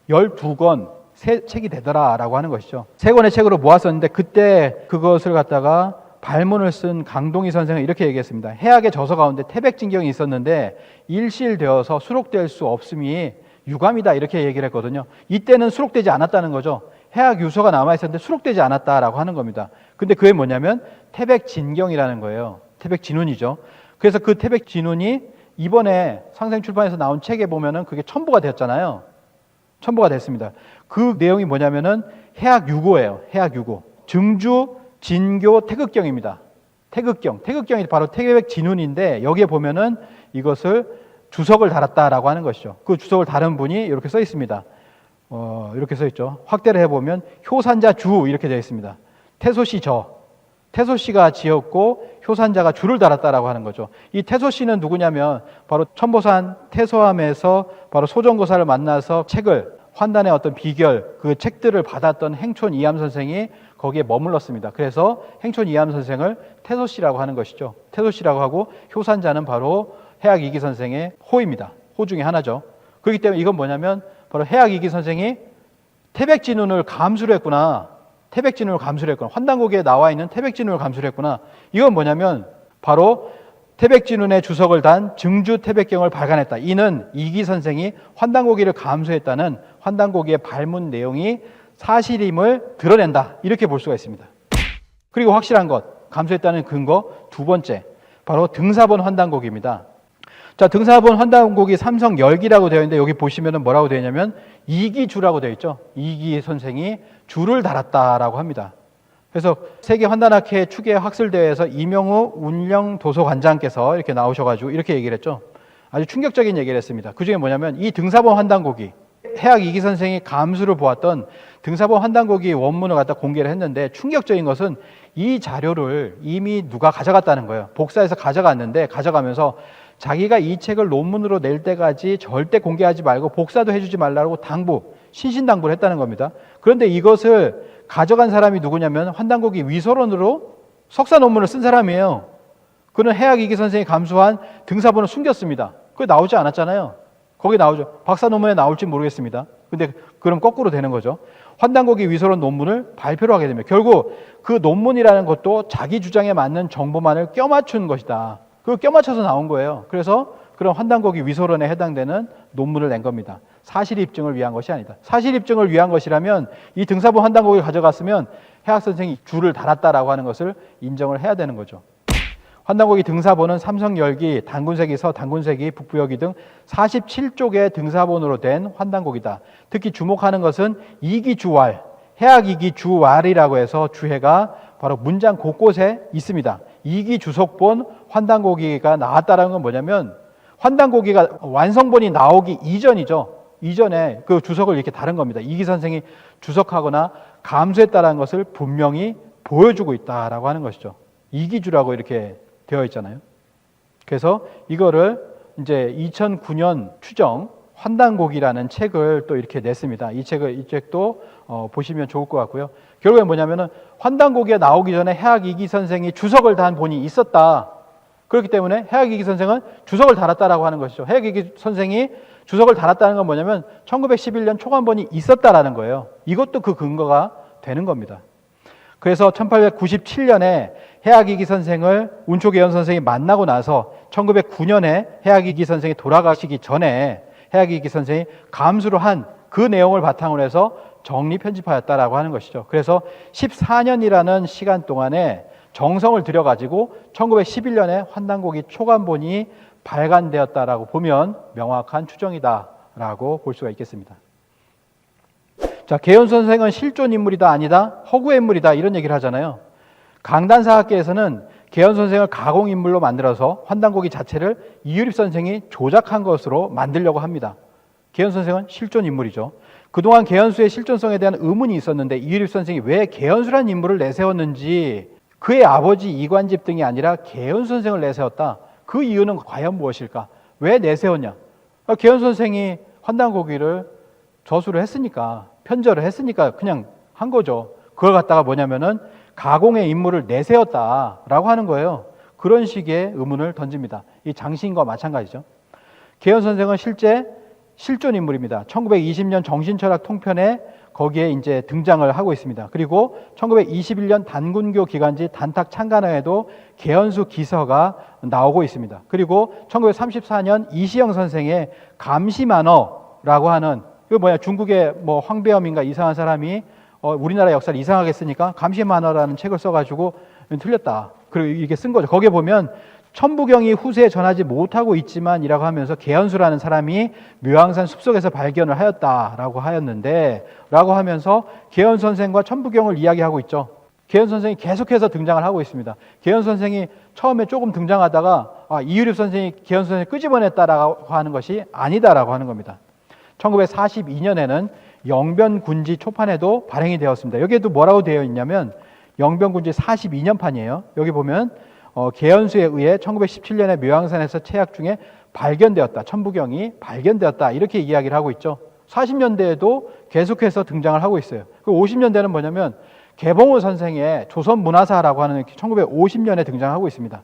12권 세 책이 되더라라고 하는 것이죠. 3권의 책으로 모았었는데, 그때 그것을 갖다가 발문을 쓴 강동희 선생은 이렇게 얘기했습니다. 해학의 저서 가운데 태백진경이 있었는데 일실되어서 수록될 수 없음이 유감이다, 이렇게 얘기를 했거든요. 이때는 수록되지 않았다는 거죠. 해학 유서가 남아있었는데 수록되지 않았다라고 하는 겁니다. 근데 그게 뭐냐면 태백진경이라는 거예요. 태백진운이죠. 그래서 그 태백진운이 이번에 상생출판에서 나온 책에 보면은 그게 첨부가 되었잖아요. 첨부가 됐습니다. 그 내용이 뭐냐면은 해학유고예요. 해학유고. 증주, 진교, 태극경입니다. 태극경이 바로 태백진훈인데 여기에 보면은 이것을 주석을 달았다라고 하는 것이죠. 그 주석을 다른 분이 이렇게 써 있습니다. 이렇게 써 있죠. 확대를 해보면 효산자 주 이렇게 되어 있습니다. 태소씨 태소씨가 지었고 효산자가 주를 달았다라고 하는 거죠. 이 태소씨는 누구냐면 바로 천보산 태소함에서 바로 소정거사를 만나서 책을 환단의 어떤 비결 그 책들을 받았던 행촌 이암 선생이 거기에 머물렀습니다. 그래서 행촌 이암 선생을 태소씨라고 하는 것이죠. 태소씨라고 하고 효산자는 바로 해학 이기 선생의 호입니다. 호 중에 하나죠. 그렇기 때문에 이건 뭐냐면 바로 해학 이기 선생이 태백진훈을 감수를 했구나. 환단고기에 나와 있는 태백진훈을 감수를 했구나. 이건 뭐냐면 바로 태백진훈의 주석을 단 증주 태백경을 발간했다. 이는 이기 선생이 환단고기를 감수했다는 환단고기의 발문 내용이 사실임을 드러낸다. 이렇게 볼 수가 있습니다. 그리고 확실한 것, 감수했다는 근거 두 번째, 바로 등사본 환단고기입니다. 자, 등사본 환단고기 삼성열기라고 되어 있는데 여기 보시면은 뭐라고 되어 있냐면 이기주라고 되어 있죠. 이기 선생이 주를 달았다라고 합니다. 그래서 세계 환단학회 추계 학술대회에서 이명우 운영 도서관장께서 이렇게 나오셔가지고 이렇게 얘기를 했죠. 아주 충격적인 얘기를 했습니다. 그 중에 뭐냐면 이 등사본 환단고기, 해학 이기 선생이 감수를 보았던 등사본 환단고기 원문을 갖다 공개를 했는데 충격적인 것은 이 자료를 이미 누가 가져갔다는 거예요. 복사해서 가져갔는데 가져가면서 자기가 이 책을 논문으로 낼 때까지 절대 공개하지 말고 복사도 해주지 말라고 신신당부를 했다는 겁니다. 그런데 이것을 가져간 사람이 누구냐면 환단고기 위서론으로 석사 논문을 쓴 사람이에요. 그는 해학 이기 선생이 감수한 등사본을 숨겼습니다. 그게 나오지 않았잖아요. 거기 나오죠. 박사 논문에 나올지 모르겠습니다. 근데 그럼 거꾸로 되는 거죠. 환단고기 위서론 논문을 발표를 하게 됩니다. 결국 그 논문이라는 것도 자기 주장에 맞는 정보만을 껴맞춘 것이다. 그걸 껴맞춰서 나온 거예요. 그래서 그런 환단고기 위서론에 해당되는 논문을 낸 겁니다. 사실 입증을 위한 것이 아니다. 사실 입증을 위한 것이라면 이 등사본 환단고기를 가져갔으면 해학 선생이 주를 달았다라고 하는 것을 인정을 해야 되는 거죠. 환단고기 등사본은 삼성열기, 단군세기서, 단군세기, 북부여기 등 47쪽의 등사본으로 된 환단고기다. 특히 주목하는 것은 이기주왈, 해학 이기주왈이라고 해서 주해가 바로 문장 곳곳에 있습니다. 이기주석본 환단고기가 나왔다는 건 뭐냐면 환단고기가 완성본이 나오기 이전이죠. 이전에 그 주석을 이렇게 다른 겁니다. 이기 선생이 주석하거나 감수했다는 것을 분명히 보여주고 있다라고 하는 것이죠. 이기주라고 이렇게 되어 있잖아요. 그래서 이거를 이제 2009년 추정 환단고기라는 책을 또 이렇게 냈습니다. 이 책도 보시면 좋을 것 같고요. 결국에 뭐냐면은 환단고기에 나오기 전에 해학 이기 선생이 주석을 단 본이 있었다. 그렇기 때문에 해학 이기 선생은 주석을 달았다라고 하는 것이죠. 해학 이기 선생이 주석을 달았다는 건 뭐냐면 1911년 초간본이 있었다라는 거예요. 이것도 그 근거가 되는 겁니다. 그래서 1897년에 해학 이기 선생을 운초계연 선생이 만나고 나서 1909년에 해학 이기 선생이 돌아가시기 전에 해학 이기 선생이 감수를 한 그 내용을 바탕으로 해서 정리 편집하였다라고 하는 것이죠. 그래서 14년이라는 시간 동안에 정성을 들여가지고 1911년에 환단고기 초간본이 발간되었다라고 보면 명확한 추정이다라고 볼 수가 있겠습니다. 자, 계연 선생은 실존 인물이다 아니다, 허구의 인물이다 이런 얘기를 하잖아요. 강단사학계에서는 계연 선생을 가공 인물로 만들어서 환단고기 자체를 이유립 선생이 조작한 것으로 만들려고 합니다. 계연 선생은 실존 인물이죠. 그동안 계연수의 실존성에 대한 의문이 있었는데 이유립 선생이 왜 계연수라는 인물을 내세웠는지, 그의 아버지 이관집 등이 아니라 계연 선생을 내세웠다. 그 이유는 과연 무엇일까? 왜 내세웠냐? 계연 선생이 환단고기를 저수를 했으니까, 편절을 했으니까 그냥 한 거죠. 그걸 갖다가 뭐냐면은 가공의 인물을 내세웠다라고 하는 거예요. 그런 식의 의문을 던집니다. 이 장시인과 마찬가지죠. 계연 선생은 실제 실존 인물입니다. 1920년 정신철학 통편에 거기에 이제 등장을 하고 있습니다. 그리고 1921년 단군교 기간지 단탁 창간호에도 계연수 기서가 나오고 있습니다. 그리고 1934년 이시영 선생의 감시만어라고 하는, 그 중국의 뭐 황배엄인가 이상한 사람이 우리나라 역사를 이상하게 쓰니까 감시만어라는 책을 써가지고 틀렸다. 그리고 이게 쓴 거죠. 거기에 보면 천부경이 후세에 전하지 못하고 있지만이라고 하면서 개연수라는 사람이 묘향산 숲속에서 발견을 하였다라고 하였는데 라고 하면서 개연 선생과 천부경을 이야기하고 있죠. 개연 선생이 계속해서 등장을 하고 있습니다. 개연 선생이 처음에 조금 등장하다가 이유립 선생이 개연 선생을 끄집어냈다라고 하는 것이 아니다라고 하는 겁니다. 1942년에는 영변군지 초판에도 발행이 되었습니다. 여기에도 뭐라고 되어 있냐면 영변군지 42년판이에요. 여기 보면 개연수에 의해 1917년에 묘향산에서 채약 중에 발견되었다. 천부경이 발견되었다. 이렇게 이야기를 하고 있죠. 40년대에도 계속해서 등장을 하고 있어요. 그 50년대는 뭐냐면 개봉우 선생의 조선문화사라고 하는 1950년에 등장하고 있습니다.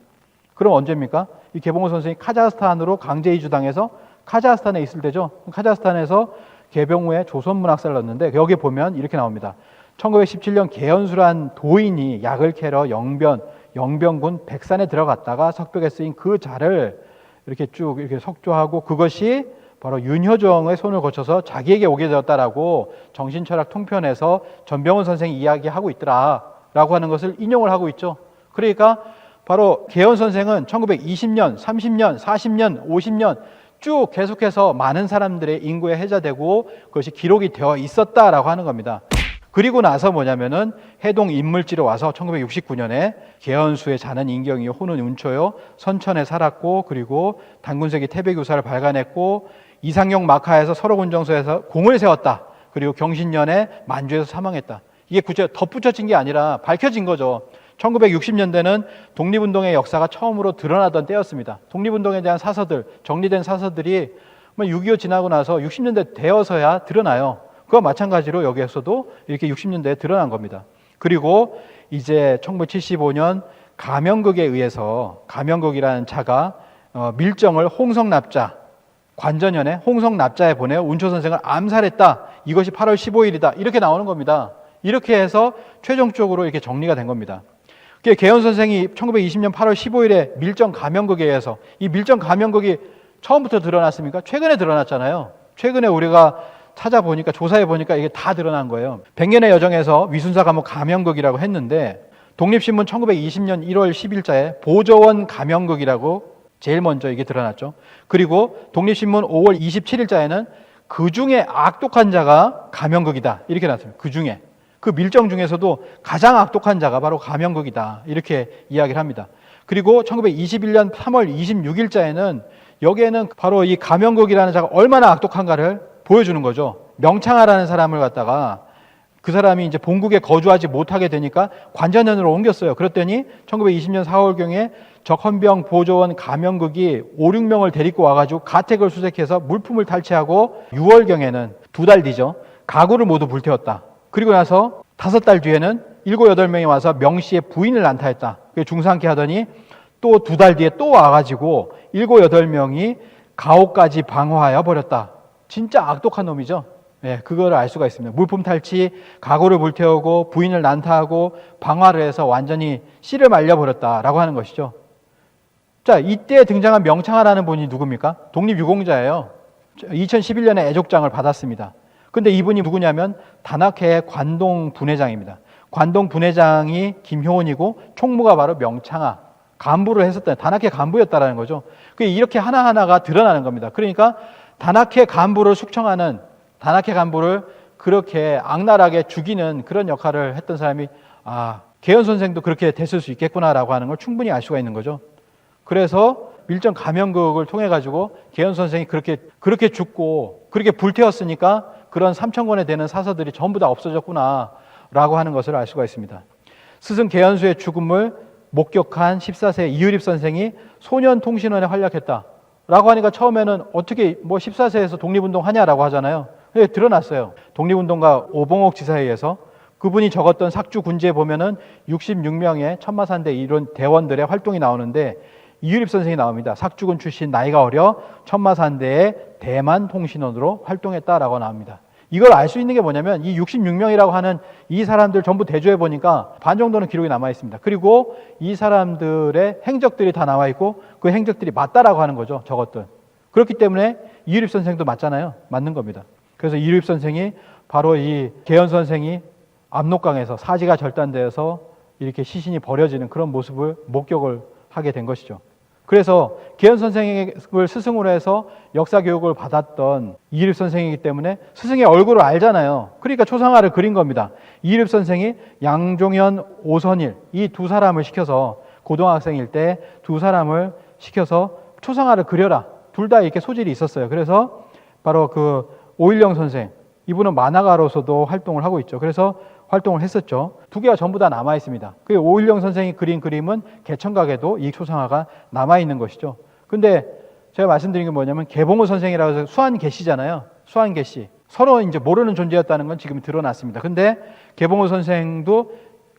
그럼 언제입니까? 이 개봉우 선생이 카자흐스탄으로 강제 이주당해서 카자흐스탄에 있을 때죠. 카자흐스탄에서 개봉우의 조선문학사를 넣었는데 여기 보면 이렇게 나옵니다. 1917년 개연수란 도인이 약을 캐러 영변군 백산에 들어갔다가 석벽에 쓰인 그 자를 이렇게 쭉 이렇게 석조하고 그것이 바로 윤효정의 손을 거쳐서 자기에게 오게 되었다라고 정신철학 통편에서 전병훈 선생이 이야기하고 있더라라고 하는 것을 인용을 하고 있죠. 그러니까 바로 개연 선생은 1920년, 30년, 40년, 50년 쭉 계속해서 많은 사람들의 인구에 해자되고 그것이 기록이 되어 있었다라고 하는 겁니다. 그리고 나서 뭐냐면은 해동 인물지로 와서 1969년에 개연수의 자는 인경이요 호는 운초요 선천에 살았고 그리고 단군세기 태백유사를 발간했고 이상용 마카에서 설화군정서에서 공을 세웠다. 그리고 경신년에 만주에서 사망했다. 이게 구체 덧붙여진 게 아니라 밝혀진 거죠. 1960년대는 독립운동의 역사가 처음으로 드러나던 때였습니다. 독립운동에 대한 사서들, 정리된 사서들이 6.25 지나고 나서 60년대 되어서야 드러나요. 그와 마찬가지로 여기에서도 이렇게 60년대에 드러난 겁니다. 그리고 이제 1975년 가명극에 의해서 가명극이라는 자가 밀정을 홍성납자, 관전연에 홍성납자에 보내어 운초 선생을 암살했다. 이것이 8월 15일이다. 이렇게 나오는 겁니다. 이렇게 해서 최종적으로 이렇게 정리가 된 겁니다. 개연 선생이 1920년 8월 15일에 밀정 가명극에 의해서 이 밀정 가명극이 처음부터 드러났습니까? 최근에 드러났잖아요. 최근에 우리가 찾아보니까 조사해 보니까 이게 다 드러난 거예요. 백년의 여정에서 위순사 감옥 가명극이라고 했는데 독립신문 1920년 1월 10일자에 보저원 가명극이라고 제일 먼저 이게 드러났죠. 그리고 독립신문 5월 27일자에는 그 중에 악독한 자가 가명극이다. 이렇게 나왔습니다. 그 중에. 그 밀정 중에서도 가장 악독한 자가 바로 가명극이다. 이렇게 이야기를 합니다. 그리고 1921년 3월 26일자에는 여기에는 바로 이 가명극이라는 자가 얼마나 악독한가를 보여주는 거죠. 명창하라는 사람을 갖다가 그 사람이 이제 본국에 거주하지 못하게 되니까 관전연으로 옮겼어요. 그랬더니 1920년 4월경에 적헌병 보조원 가명극이 5, 6명을 데리고 와가지고 가택을 수색해서 물품을 탈취하고 6월경에는 2달 뒤죠. 가구를 모두 불태웠다. 그리고 나서 5달 뒤에는 7, 8명이 와서 명씨의 부인을 난타했다. 중상케 하더니 또 2달 뒤에 또 와가지고 7, 8명이 가옥까지 방화하여 버렸다. 진짜 악독한 놈이죠. 네, 그거를 알 수가 있습니다. 물품 탈취, 가구를 불태우고 부인을 난타하고 방화를 해서 완전히 씨를 말려버렸다라고 하는 것이죠. 자, 이때 등장한 명창하라는 분이 누굽니까? 독립유공자예요. 2011년에 애족장을 받았습니다. 근데 이분이 누구냐면 단학회의 관동 분회장입니다. 관동 분회장이 김효원이고 총무가 바로 명창하, 간부를 했었다. 단학회 간부였다라는 거죠. 이렇게 하나하나가 드러나는 겁니다. 그러니까 단학회 간부를 숙청하는, 단학회 간부를 그렇게 악랄하게 죽이는 그런 역할을 했던 사람이 개연 선생도 그렇게 됐을 수 있겠구나라고 하는 걸 충분히 알 수가 있는 거죠. 그래서 밀정 가명극을 통해 가지고 개연 선생이 그렇게 죽고 그렇게 불태웠으니까 그런 3,000권에 되는 사서들이 전부 다 없어졌구나라고 하는 것을 알 수가 있습니다. 스승 개연수의 죽음을 목격한 14세 이유립 선생이 소년통신원에 활약했다라고 하니까 처음에는 어떻게 14세에서 독립운동 하냐라고 하잖아요. 근데 드러났어요. 독립운동가 오봉옥 지사에 의해서 그분이 적었던 삭주 군지에 보면은 66명의 천마산대 이론 대원들의 활동이 나오는데 이유립 선생이 나옵니다. 삭주군 출신, 나이가 어려 천마산대의 대만 통신원으로 활동했다라고 나옵니다. 이걸 알 수 있는 게 뭐냐면 이 66명이라고 하는 이 사람들 전부 대조해 보니까 반 정도는 기록이 남아 있습니다. 그리고 이 사람들의 행적들이 다 나와 있고 그 행적들이 맞다라고 하는 거죠. 적었던. 그렇기 때문에 이유립 선생도 맞잖아요. 맞는 겁니다. 그래서 이유립 선생이 바로 이 개연 선생이 압록강에서 사지가 절단되어서 이렇게 시신이 버려지는 그런 모습을 목격을 하게 된 것이죠. 그래서 계현 선생을 스승으로 해서 역사 교육을 받았던 이일엽 선생이기 때문에 스승의 얼굴을 알잖아요. 그러니까 초상화를 그린 겁니다. 이일엽 선생이 양종현, 오선일 이 두 사람을 시켜서 고등학생일 때 두 사람을 시켜서 초상화를 그려라. 둘 다 이렇게 소질이 있었어요. 그래서 바로 그 오일영 선생, 이분은 만화가로서도 활동을 하고 있죠. 그래서 활동을 했었죠. 두 개가 전부 다 남아 있습니다. 그 오일영 선생이 그린 그림은 개천각에도 이 초상화가 남아 있는 것이죠. 근데 제가 말씀드린 게 뭐냐면 개봉호 선생이라고 해서 수한계시잖아요. 수한계시. 서로 이제 모르는 존재였다는 건 지금 드러났습니다. 근데 개봉호 선생도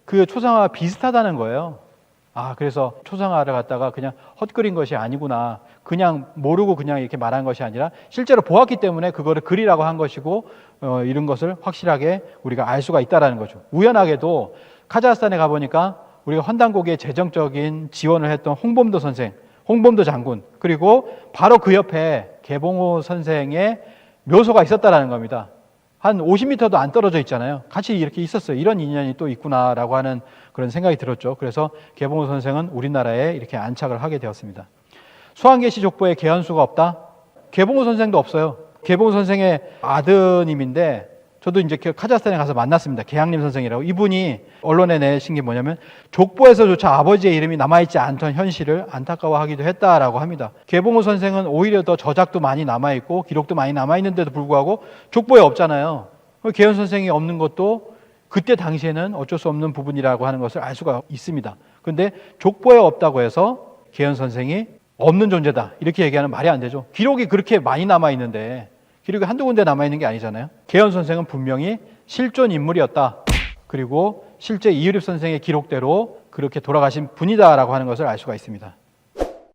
그 초상화가 비슷하다는 거예요. 아, 그래서 초상화를 갖다가 그냥 헛그린 것이 아니구나. 그냥 모르고 그냥 이렇게 말한 것이 아니라 실제로 보았기 때문에 그거를 그리라고 한 것이고 이런 것을 확실하게 우리가 알 수가 있다는 거죠. 우연하게도 카자흐스탄에 가보니까 우리가 환단고기에 재정적인 지원을 했던 홍범도 선생, 홍범도 장군, 그리고 바로 그 옆에 개봉호 선생의 묘소가 있었다는 겁니다. 한 50m도 안 떨어져 있잖아요. 같이 이렇게 있었어요. 이런 인연이 또 있구나라고 하는 그런 생각이 들었죠. 그래서 개봉호 선생은 우리나라에 이렇게 안착을 하게 되었습니다. 수한계시 족보에 개헌수가 없다? 개봉호 선생도 없어요. 개봉호 선생의 아드님인데 저도 이제 카자흐스탄에 가서 만났습니다. 계양림 선생이라고. 이분이 언론에 내신 게 뭐냐면 족보에서조차 아버지의 이름이 남아있지 않던 현실을 안타까워하기도 했다라고 합니다. 개봉호 선생은 오히려 더 저작도 많이 남아있고 기록도 많이 남아있는데도 불구하고 족보에 없잖아요. 계현 선생이 없는 것도 그때 당시에는 어쩔 수 없는 부분이라고 하는 것을 알 수가 있습니다. 그런데 족보에 없다고 해서 계현 선생이 없는 존재다 이렇게 얘기하는 말이 안 되죠. 기록이 그렇게 많이 남아있는데 기록이 한두 군데 남아있는 게 아니잖아요. 계현 선생은 분명히 실존 인물이었다. 그리고 실제 이일엽 선생의 기록대로 그렇게 돌아가신 분이다라고 하는 것을 알 수가 있습니다.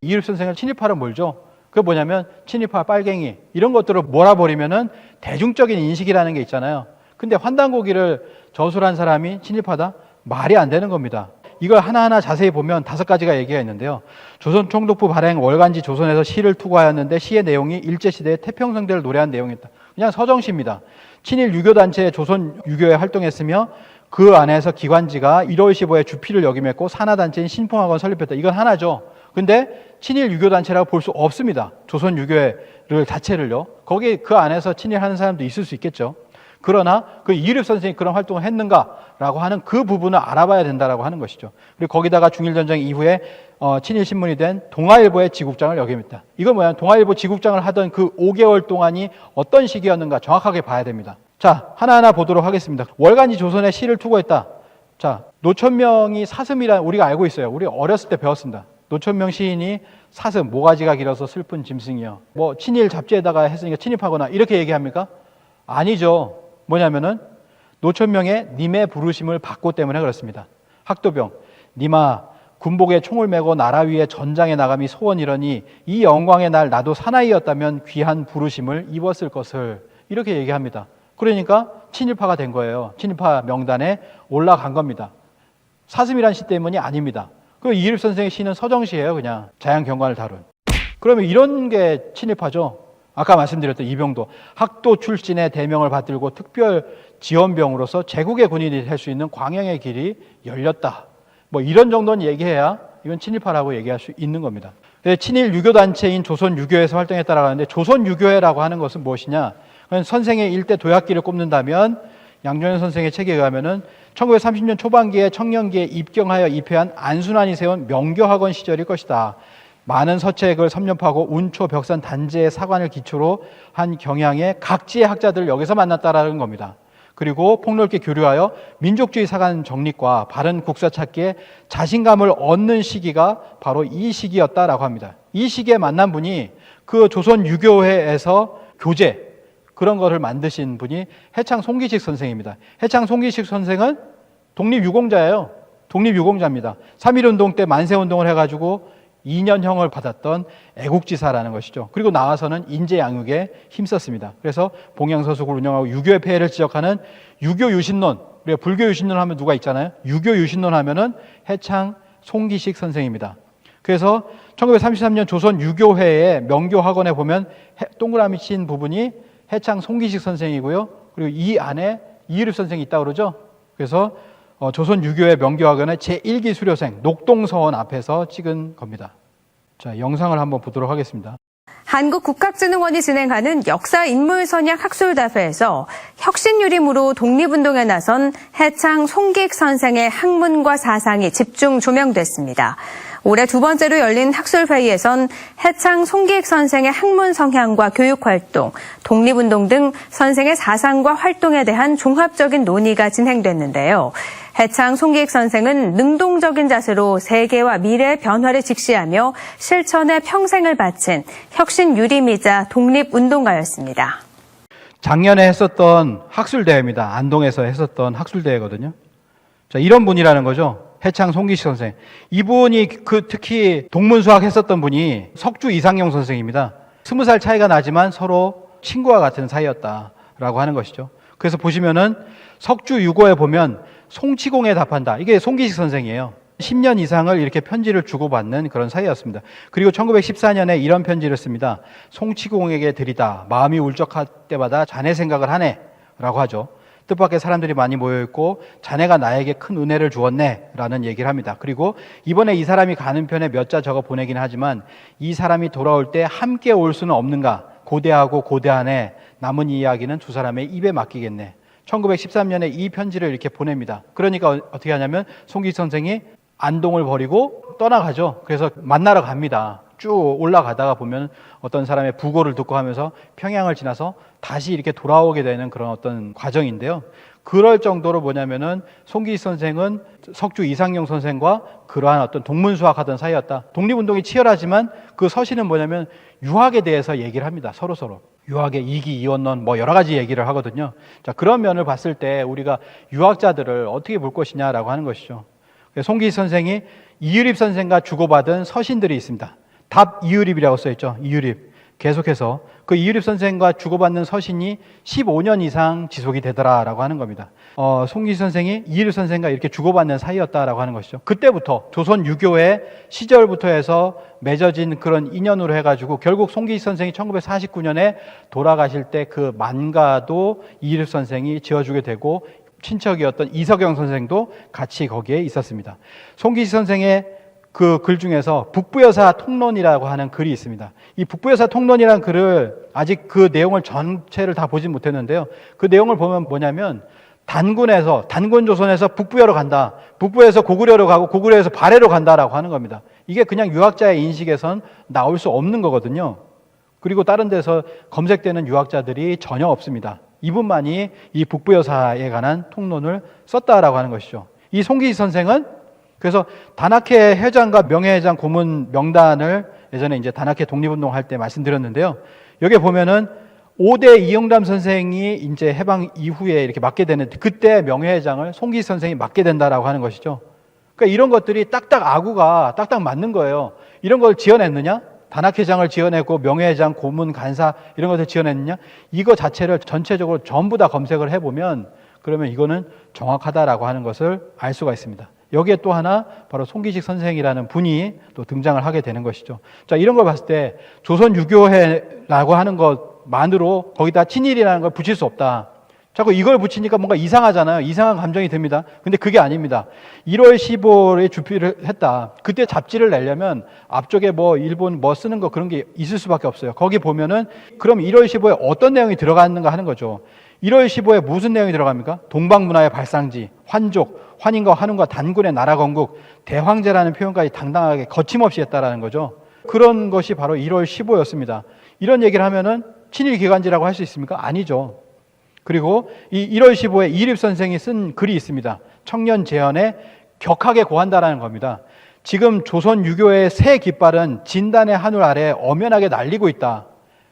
이일엽 선생을 친일파로 몰죠. 그게 뭐냐면 친일파, 빨갱이 이런 것들을 몰아버리면은 대중적인 인식이라는 게 있잖아요. 근데 환단고기를 저술한 사람이 친일파다? 말이 안 되는 겁니다. 이걸 하나하나 자세히 보면 5가지가 얘기가 있는데요. 조선 총독부 발행 월간지 조선에서 시를 투과하였는데 시의 내용이 일제시대의 태평성대를 노래한 내용이었다. 그냥 서정시입니다. 친일 유교단체 조선 유교에 활동했으며 그 안에서 기관지가 1월 15일 주필을 역임했고 산하단체인 신풍학원 설립했다. 이건 하나죠. 근데 친일 유교단체라고 볼 수 없습니다. 조선 유교를 자체를요. 거기 그 안에서 친일하는 사람도 있을 수 있겠죠. 그러나 그 이일엽 선생이 그런 활동을 했는가라고 하는 그 부분을 알아봐야 된다라고 하는 것이죠. 그리고 거기다가 중일전쟁 이후에 친일 신문이 된 동아일보의 지국장을 역임했다. 이건 뭐냐면 동아일보 지국장을 하던 그 5개월 동안이 어떤 시기였는가 정확하게 봐야 됩니다. 자, 하나하나 보도록 하겠습니다. 월간지 조선에 시를 투고했다. 자, 노천명이 사슴이라 우리가 알고 있어요. 우리 어렸을 때 배웠습니다. 노천명 시인이 사슴, 모가지가 길어서 슬픈 짐승이요. 뭐 친일 잡지에다가 했으니까 친일파거나 이렇게 얘기합니까? 아니죠. 뭐냐면은 노천명의 님의 부르심을 받고 때문에 그렇습니다. 학도병, 님아 군복에 총을 메고 나라 위에 전장에 나감이 소원이러니 이 영광의 날 나도 사나이였다면 귀한 부르심을 입었을 것을 이렇게 얘기합니다. 그러니까 친일파가 된 거예요. 친일파 명단에 올라간 겁니다. 사슴이란 시 때문이 아닙니다. 그 이일엽 선생의 시는 서정시예요. 그냥 자연경관을 다룬. 그러면 이런 게 친일파죠. 아까 말씀드렸던 이병도 학도 출신의 대명을 받들고 특별 지원병으로서 제국의 군인이 될 수 있는 광영의 길이 열렸다. 뭐 이런 정도는 얘기해야 이건 친일파라고 얘기할 수 있는 겁니다. 친일 유교단체인 조선유교회에서 활동했다라고 하는데 조선유교회라고 하는 것은 무엇이냐? 선생의 일대 도약기를 꼽는다면 양종현 선생의 책에 의하면은 1930년 초반기에 청년기에 입경하여 입회한 안순환이 세운 명교학원 시절일 것이다. 많은 서책을 섭렵하고 운초, 벽산, 단재의 사관을 기초로 한 경향의 각지의 학자들을 여기서 만났다라는 겁니다. 그리고 폭넓게 교류하여 민족주의 사관 정립과 바른 국사 찾기에 자신감을 얻는 시기가 바로 이 시기였다라고 합니다. 이 시기에 만난 분이 그 조선 유교회에서 교재 그런 거를 만드신 분이 해창 송기식 선생입니다. 해창 송기식 선생은 독립유공자예요. 독립유공자입니다. 3.1운동 때 만세운동을 해가지고 2년형을 받았던 애국지사라는 것이죠. 그리고 나와서는 인재양육에 힘썼습니다. 그래서 봉양서숙을 운영하고 유교의 폐해를 지적하는 유교유신론, 우리가 불교유신론 하면 누가 있잖아요. 유교유신론 하면은 해창 송기식 선생입니다. 그래서 1933년 조선 유교회의 명교학원에 보면 동그라미 친 부분이 해창 송기식 선생이고요. 그리고 이 안에 이일엽 선생이 있다고 그러죠. 그래서 조선 유교회 명교학원의 제1기 수료생 녹동서원 앞에서 찍은 겁니다. 자, 영상을 한번 보도록 하겠습니다. 한국국학진흥원이 진행하는 역사 인물선약 학술대회에서 혁신유림으로 독립운동에 나선 해창 송기익 선생의 학문과 사상이 집중 조명됐습니다. 올해 두 번째로 열린 학술회의에선 해창 송기익 선생의 학문 성향과 교육활동, 독립운동 등 선생의 사상과 활동에 대한 종합적인 논의가 진행됐는데요. 해창 송기익 선생은 능동적인 자세로 세계와 미래의 변화를 직시하며 실천에 평생을 바친 혁신유림이자 독립운동가였습니다. 작년에 했었던 학술대회입니다. 안동에서 했었던 학술대회거든요. 자, 이런 분이라는 거죠. 해창 송기익 선생. 이분이 특히 동문수학 했었던 분이 석주 이상용 선생입니다. 20살 차이가 나지만 서로 친구와 같은 사이였다라고 하는 것이죠. 그래서 보시면은 석주 6호에 보면 송치공에 답한다. 이게 송기식 선생이에요. 10년 이상을 이렇게 편지를 주고받는 그런 사이였습니다. 그리고 1914년에 이런 편지를 씁니다. 송치공에게 드리다. 마음이 울적할 때마다 자네 생각을 하네. 라고 하죠. 뜻밖의 사람들이 많이 모여있고 자네가 나에게 큰 은혜를 주었네. 라는 얘기를 합니다. 그리고 이번에 이 사람이 가는 편에 몇 자 적어 보내긴 하지만 이 사람이 돌아올 때 함께 올 수는 없는가. 고대하고 고대하네. 남은 이야기는 두 사람의 입에 맡기겠네. 1913년에 이 편지를 이렇게 보냅니다. 그러니까 어떻게 하냐면 송기익 선생이 안동을 버리고 떠나가죠. 그래서 만나러 갑니다. 쭉 올라가다가 보면 어떤 사람의 부고를 듣고 하면서 평양을 지나서 다시 이렇게 돌아오게 되는 그런 어떤 과정인데요. 그럴 정도로 뭐냐면은 송기익 선생은 석주 이상용 선생과 그러한 어떤 동문수학하던 사이였다. 독립운동이 치열하지만 그 서신은 뭐냐면 유학에 대해서 얘기를 합니다. 서로서로. 유학의 이기, 이원론 뭐 여러 가지 얘기를 하거든요. 자, 그런 면을 봤을 때 우리가 유학자들을 어떻게 볼 것이냐라고 하는 것이죠. 송기익 선생이 이유립 선생과 주고받은 서신들이 있습니다. 답 이유립이라고 써있죠. 이유립. 계속해서 그 이유립 선생과 주고받는 서신이 15년 이상 지속이 되더라라고 하는 겁니다. 송기익 선생이 이유립 선생과 이렇게 주고받는 사이였다라고 하는 것이죠. 그때부터 조선 유교의 시절부터 해서 맺어진 그런 인연으로 해가지고 결국 송기익 선생이 1949년에 돌아가실 때 그 만가도 이유립 선생이 지어주게 되고 친척이었던 이석영 선생도 같이 거기에 있었습니다. 송기익 선생의 그 글 중에서 북부여사 통론이라고 하는 글이 있습니다. 이 북부여사 통론이라는 글을 아직 그 내용을 전체를 다 보진 못했는데요. 그 내용을 보면 뭐냐면 단군 조선에서 북부여로 간다. 북부에서 고구려로 가고 고구려에서 발해로 간다라고 하는 겁니다. 이게 그냥 유학자의 인식에선 나올 수 없는 거거든요. 그리고 다른 데서 검색되는 유학자들이 전혀 없습니다. 이분만이 이 북부여사에 관한 통론을 썼다라고 하는 것이죠. 이 송기익 선생은 그래서 단학회 회장과 명예회장 고문 명단을 예전에 이제 단학회 독립운동 할 때 말씀드렸는데요. 여기 보면은 5대 이영담 선생이 이제 해방 이후에 이렇게 맡게 되는 그때 명예회장을 송기익 선생이 맡게 된다라고 하는 것이죠. 그러니까 이런 것들이 아구가 딱딱 맞는 거예요. 이런 걸 지어냈느냐? 단학회장을 지어내고 명예회장, 고문, 간사 이런 것을 지어냈느냐? 이거 자체를 전체적으로 전부 다 검색을 해보면 그러면 이거는 정확하다라고 하는 것을 알 수가 있습니다. 여기에 또 하나 바로 송기식 선생이라는 분이 또 등장을 하게 되는 것이죠. 자, 이런 걸 봤을 때 조선 유교회라고 하는 것만으로 거기다 친일이라는 걸 붙일 수 없다. 자꾸 이걸 붙이니까 뭔가 이상하잖아요. 이상한 감정이 듭니다. 근데 그게 아닙니다. 1월 15일에 주필을 했다. 그때 잡지를 내려면 앞쪽에 뭐 일본 뭐 쓰는 거 그런 게 있을 수밖에 없어요. 거기 보면은 그럼 1월 15일에 어떤 내용이 들어갔는가 하는 거죠. 1월 15일에 무슨 내용이 들어갑니까? 동방문화의 발상지, 환족, 환인과 환웅과 단군의 나라 건국, 대황제라는 표현까지 당당하게 거침없이 했다라는 거죠. 그런 것이 바로 1월 15였습니다. 이런 얘기를 하면은 친일 기관지라고 할 수 있습니까? 아니죠. 그리고 이 1월 15에 이립 선생이 쓴 글이 있습니다. 청년 재현에 격하게 고한다라는 겁니다. 지금 조선 유교의 새 깃발은 진단의 하늘 아래 엄연하게 날리고 있다.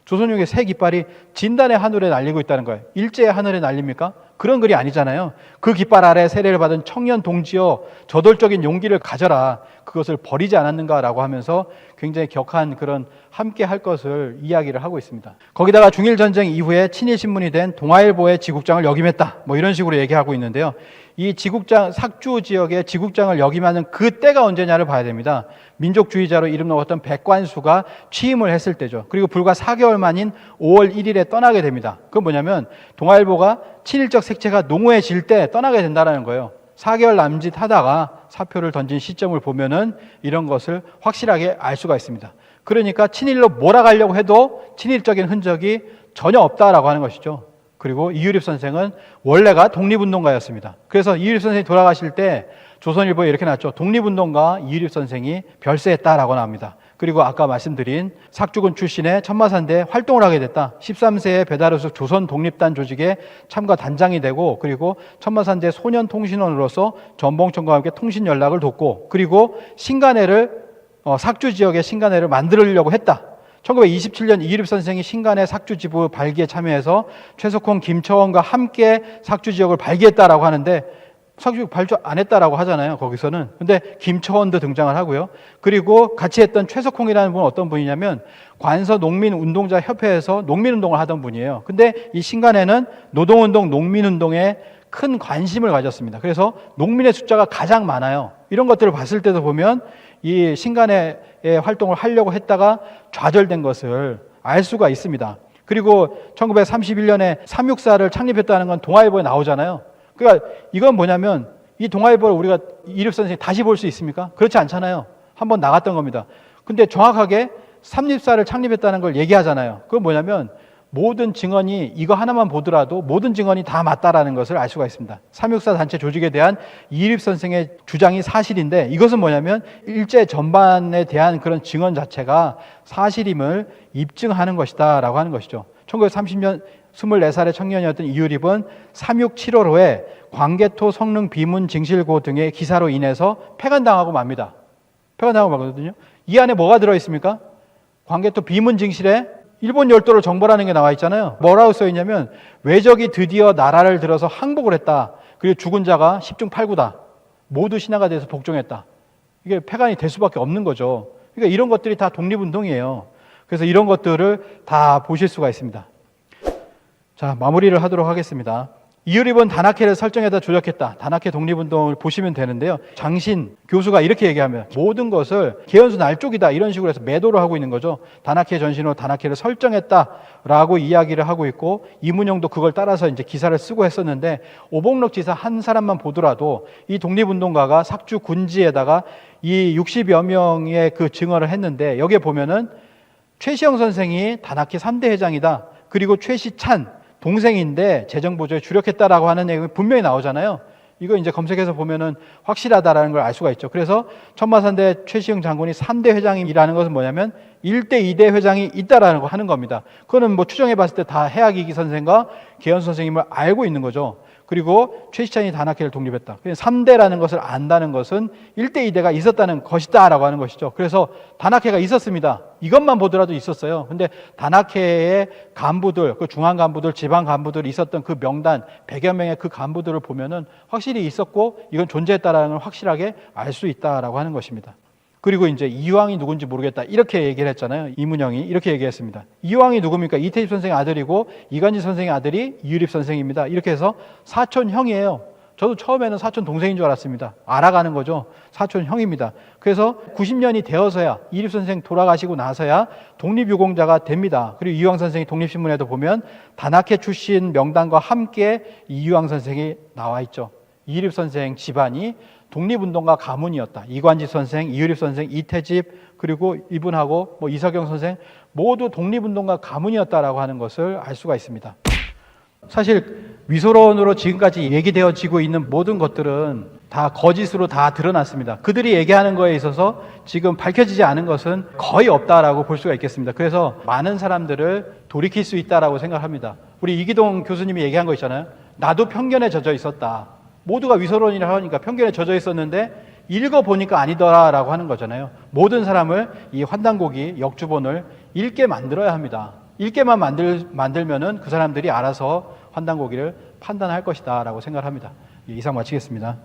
조선 유교의 새 깃발이 진단의 하늘에 날리고 있다는 거예요. 일제의 하늘에 날립니까? 그런 글이 아니잖아요. 그 깃발 아래 세례를 받은 청년 동지여 저돌적인 용기를 가져라. 그것을 버리지 않았는가라고 하면서 굉장히 격한 그런 함께 할 것을 이야기를 하고 있습니다. 거기다가 중일전쟁 이후에 친일신문이 된 동아일보의 지국장을 역임했다. 뭐 이런 식으로 얘기하고 있는데요. 이 지국장, 삭주 지역의 지국장을 역임하는 그 때가 언제냐를 봐야 됩니다. 민족주의자로 이름 넣었던 백관수가 취임을 했을 때죠. 그리고 불과 4개월 만인 5월 1일에 떠나게 됩니다. 그건 뭐냐면 동아일보가 친일적 색채가 농후해질 때 떠나게 된다는 거예요. 4개월 남짓 하다가 사표를 던진 시점을 보면은 이런 것을 확실하게 알 수가 있습니다. 그러니까 친일로 몰아가려고 해도 친일적인 흔적이 전혀 없다라고 하는 것이죠. 그리고 이유립 선생은 원래가 독립운동가였습니다. 그래서 이유립 선생이 돌아가실 때 조선일보에 이렇게 났죠. 독립운동가 이유립 선생이 별세했다라고 나옵니다. 그리고 아까 말씀드린 삭주군 출신의 천마산대에 활동을 하게 됐다. 13세에 배달우숙 조선 독립단 조직에 참가 단장이 되고, 그리고 천마산대 소년통신원으로서 전봉천과 함께 통신 연락을 돕고, 그리고 신간회를 삭주 지역의 신간회를 만들려고 했다. 1927년 이유립 선생이 신간회 삭주 지부 발기에 참여해서 최석홍, 김처원과 함께 삭주 지역을 발기했다라고 하는데, 삭주 발주 안 했다라고 하잖아요, 거기서는. 근데 김처원도 등장을 하고요. 그리고 같이 했던 최석홍이라는 분은 어떤 분이냐면 관서 농민운동자 협회에서 농민운동을 하던 분이에요. 근데 이 신간회는 노동운동, 농민운동에 큰 관심을 가졌습니다. 그래서 농민의 숫자가 가장 많아요. 이런 것들을 봤을 때도 보면 이 신간회의 활동을 하려고 했다가 좌절된 것을 알 수가 있습니다. 그리고 1931년에 364를 창립했다는 건 동아일보에 나오잖아요. 그러니까 이건 뭐냐면 이 동아일보를 우리가 이립 선생님 다시 볼 수 있습니까? 그렇지 않잖아요. 한번 나갔던 겁니다. 근데 정확하게 364를 창립했다는 걸 얘기하잖아요. 그건 뭐냐면 모든 증언이 이거 하나만 보더라도 모든 증언이 다 맞다라는 것을 알 수가 있습니다. 364 단체 조직에 대한 이립 선생의 주장이 사실인데, 이것은 뭐냐면 일제 전반에 대한 그런 증언 자체가 사실임을 입증하는 것이다 라고 하는 것이죠. 1930년 24살의 청년이었던 이유립은 3.6.7월호에 광개토, 성능, 비문, 징실고 등의 기사로 인해서 폐간당하고 맙니다. 폐간당하고 마거든요. 이 안에 뭐가 들어있습니까? 광개토 비문 징실에 일본 열도를 정벌하는 게 나와 있잖아요. 뭐라고 써있냐면 외적이 드디어 나라를 들어서 항복을 했다. 그리고 죽은 자가 10중 8구다. 모두 신하가 돼서 복종했다. 이게 폐간이 될 수밖에 없는 거죠. 그러니까 이런 것들이 다 독립운동이에요. 그래서 이런 것들을 다 보실 수가 있습니다. 자, 마무리를 하도록 하겠습니다. 이유립은 단학회를 설정에다 조작했다. 단학회 독립운동을 보시면 되는데요. 장신 교수가 이렇게 얘기하면 모든 것을 개연수 날쪽이다 이런 식으로 해서 매도를 하고 있는 거죠. 단학회 전신으로 단학회를 설정했다라고 이야기를 하고 있고, 이문영도 그걸 따라서 이제 기사를 쓰고 했었는데, 오봉록 지사 한 사람만 보더라도 이 독립운동가가 삭주 군지에다가 이 60여 명의 그 증언을 했는데, 여기에 보면은 최시영 선생이 단학회 3대 회장이다. 그리고 최시찬 동생인데 재정보조에 주력했다라고 하는 내용이 분명히 나오잖아요. 이거 이제 검색해서 보면은 확실하다라는 걸 알 수가 있죠. 그래서 천마산대 최시영 장군이 3대 회장이라는 것은 뭐냐면 1대, 2대 회장이 있다라는 거 하는 겁니다. 그거는 뭐 추정해 봤을 때 다 해학이기 선생과 개연 선생님을 알고 있는 거죠. 그리고 최시찬이 단학회를 독립했다. 3대라는 것을 안다는 것은 1대, 2대가 있었다는 것이다라고 하는 것이죠. 그래서 단학회가 있었습니다. 이것만 보더라도 있었어요. 근데 단학회의 간부들, 그 중앙 간부들, 지방 간부들이 있었던 그 명단 100여 명의 그 간부들을 보면은 확실히 있었고 이건 존재했다라는 걸 확실하게 알 수 있다라고 하는 것입니다. 그리고 이제 이황이 누군지 모르겠다 이렇게 얘기를 했잖아요. 이문영이 이렇게 얘기했습니다. 이황이 누굽니까? 이태집 선생의 아들이고 이간질 선생의 아들이 이유립 선생입니다. 이렇게 해서 사촌 형이에요. 저도 처음에는 사촌 동생인 줄 알았습니다. 알아가는 거죠. 사촌 형입니다. 그래서 90년이 되어서야, 이유립 선생 돌아가시고 나서야 독립유공자가 됩니다. 그리고 이황 선생이 독립신문에도 보면 단학회 출신 명단과 함께 이황 선생이 나와 있죠. 이유립 선생 집안이 독립운동가 가문이었다. 이관지 선생, 이유립 선생, 이태집, 그리고 이분하고 뭐 이석영 선생 모두 독립운동가 가문이었다라고 하는 것을 알 수가 있습니다. 사실 위소론으로 지금까지 얘기되어지고 있는 모든 것들은 다 거짓으로 다 드러났습니다. 그들이 얘기하는 거에 있어서 지금 밝혀지지 않은 것은 거의 없다라고 볼 수가 있겠습니다. 그래서 많은 사람들을 돌이킬 수 있다라고 생각합니다. 우리 이기동 교수님이 얘기한 거 있잖아요. 나도 편견에 젖어 있었다. 모두가 위소론이라 하니까 편견에 젖어 있었는데 읽어보니까 아니더라라고 하는 거잖아요. 모든 사람을 이 환단고기 역주본을 읽게 만들어야 합니다. 읽게만 만들면은 그 사람들이 알아서 환단고기를 판단할 것이다 라고 생각합니다. 이상 마치겠습니다.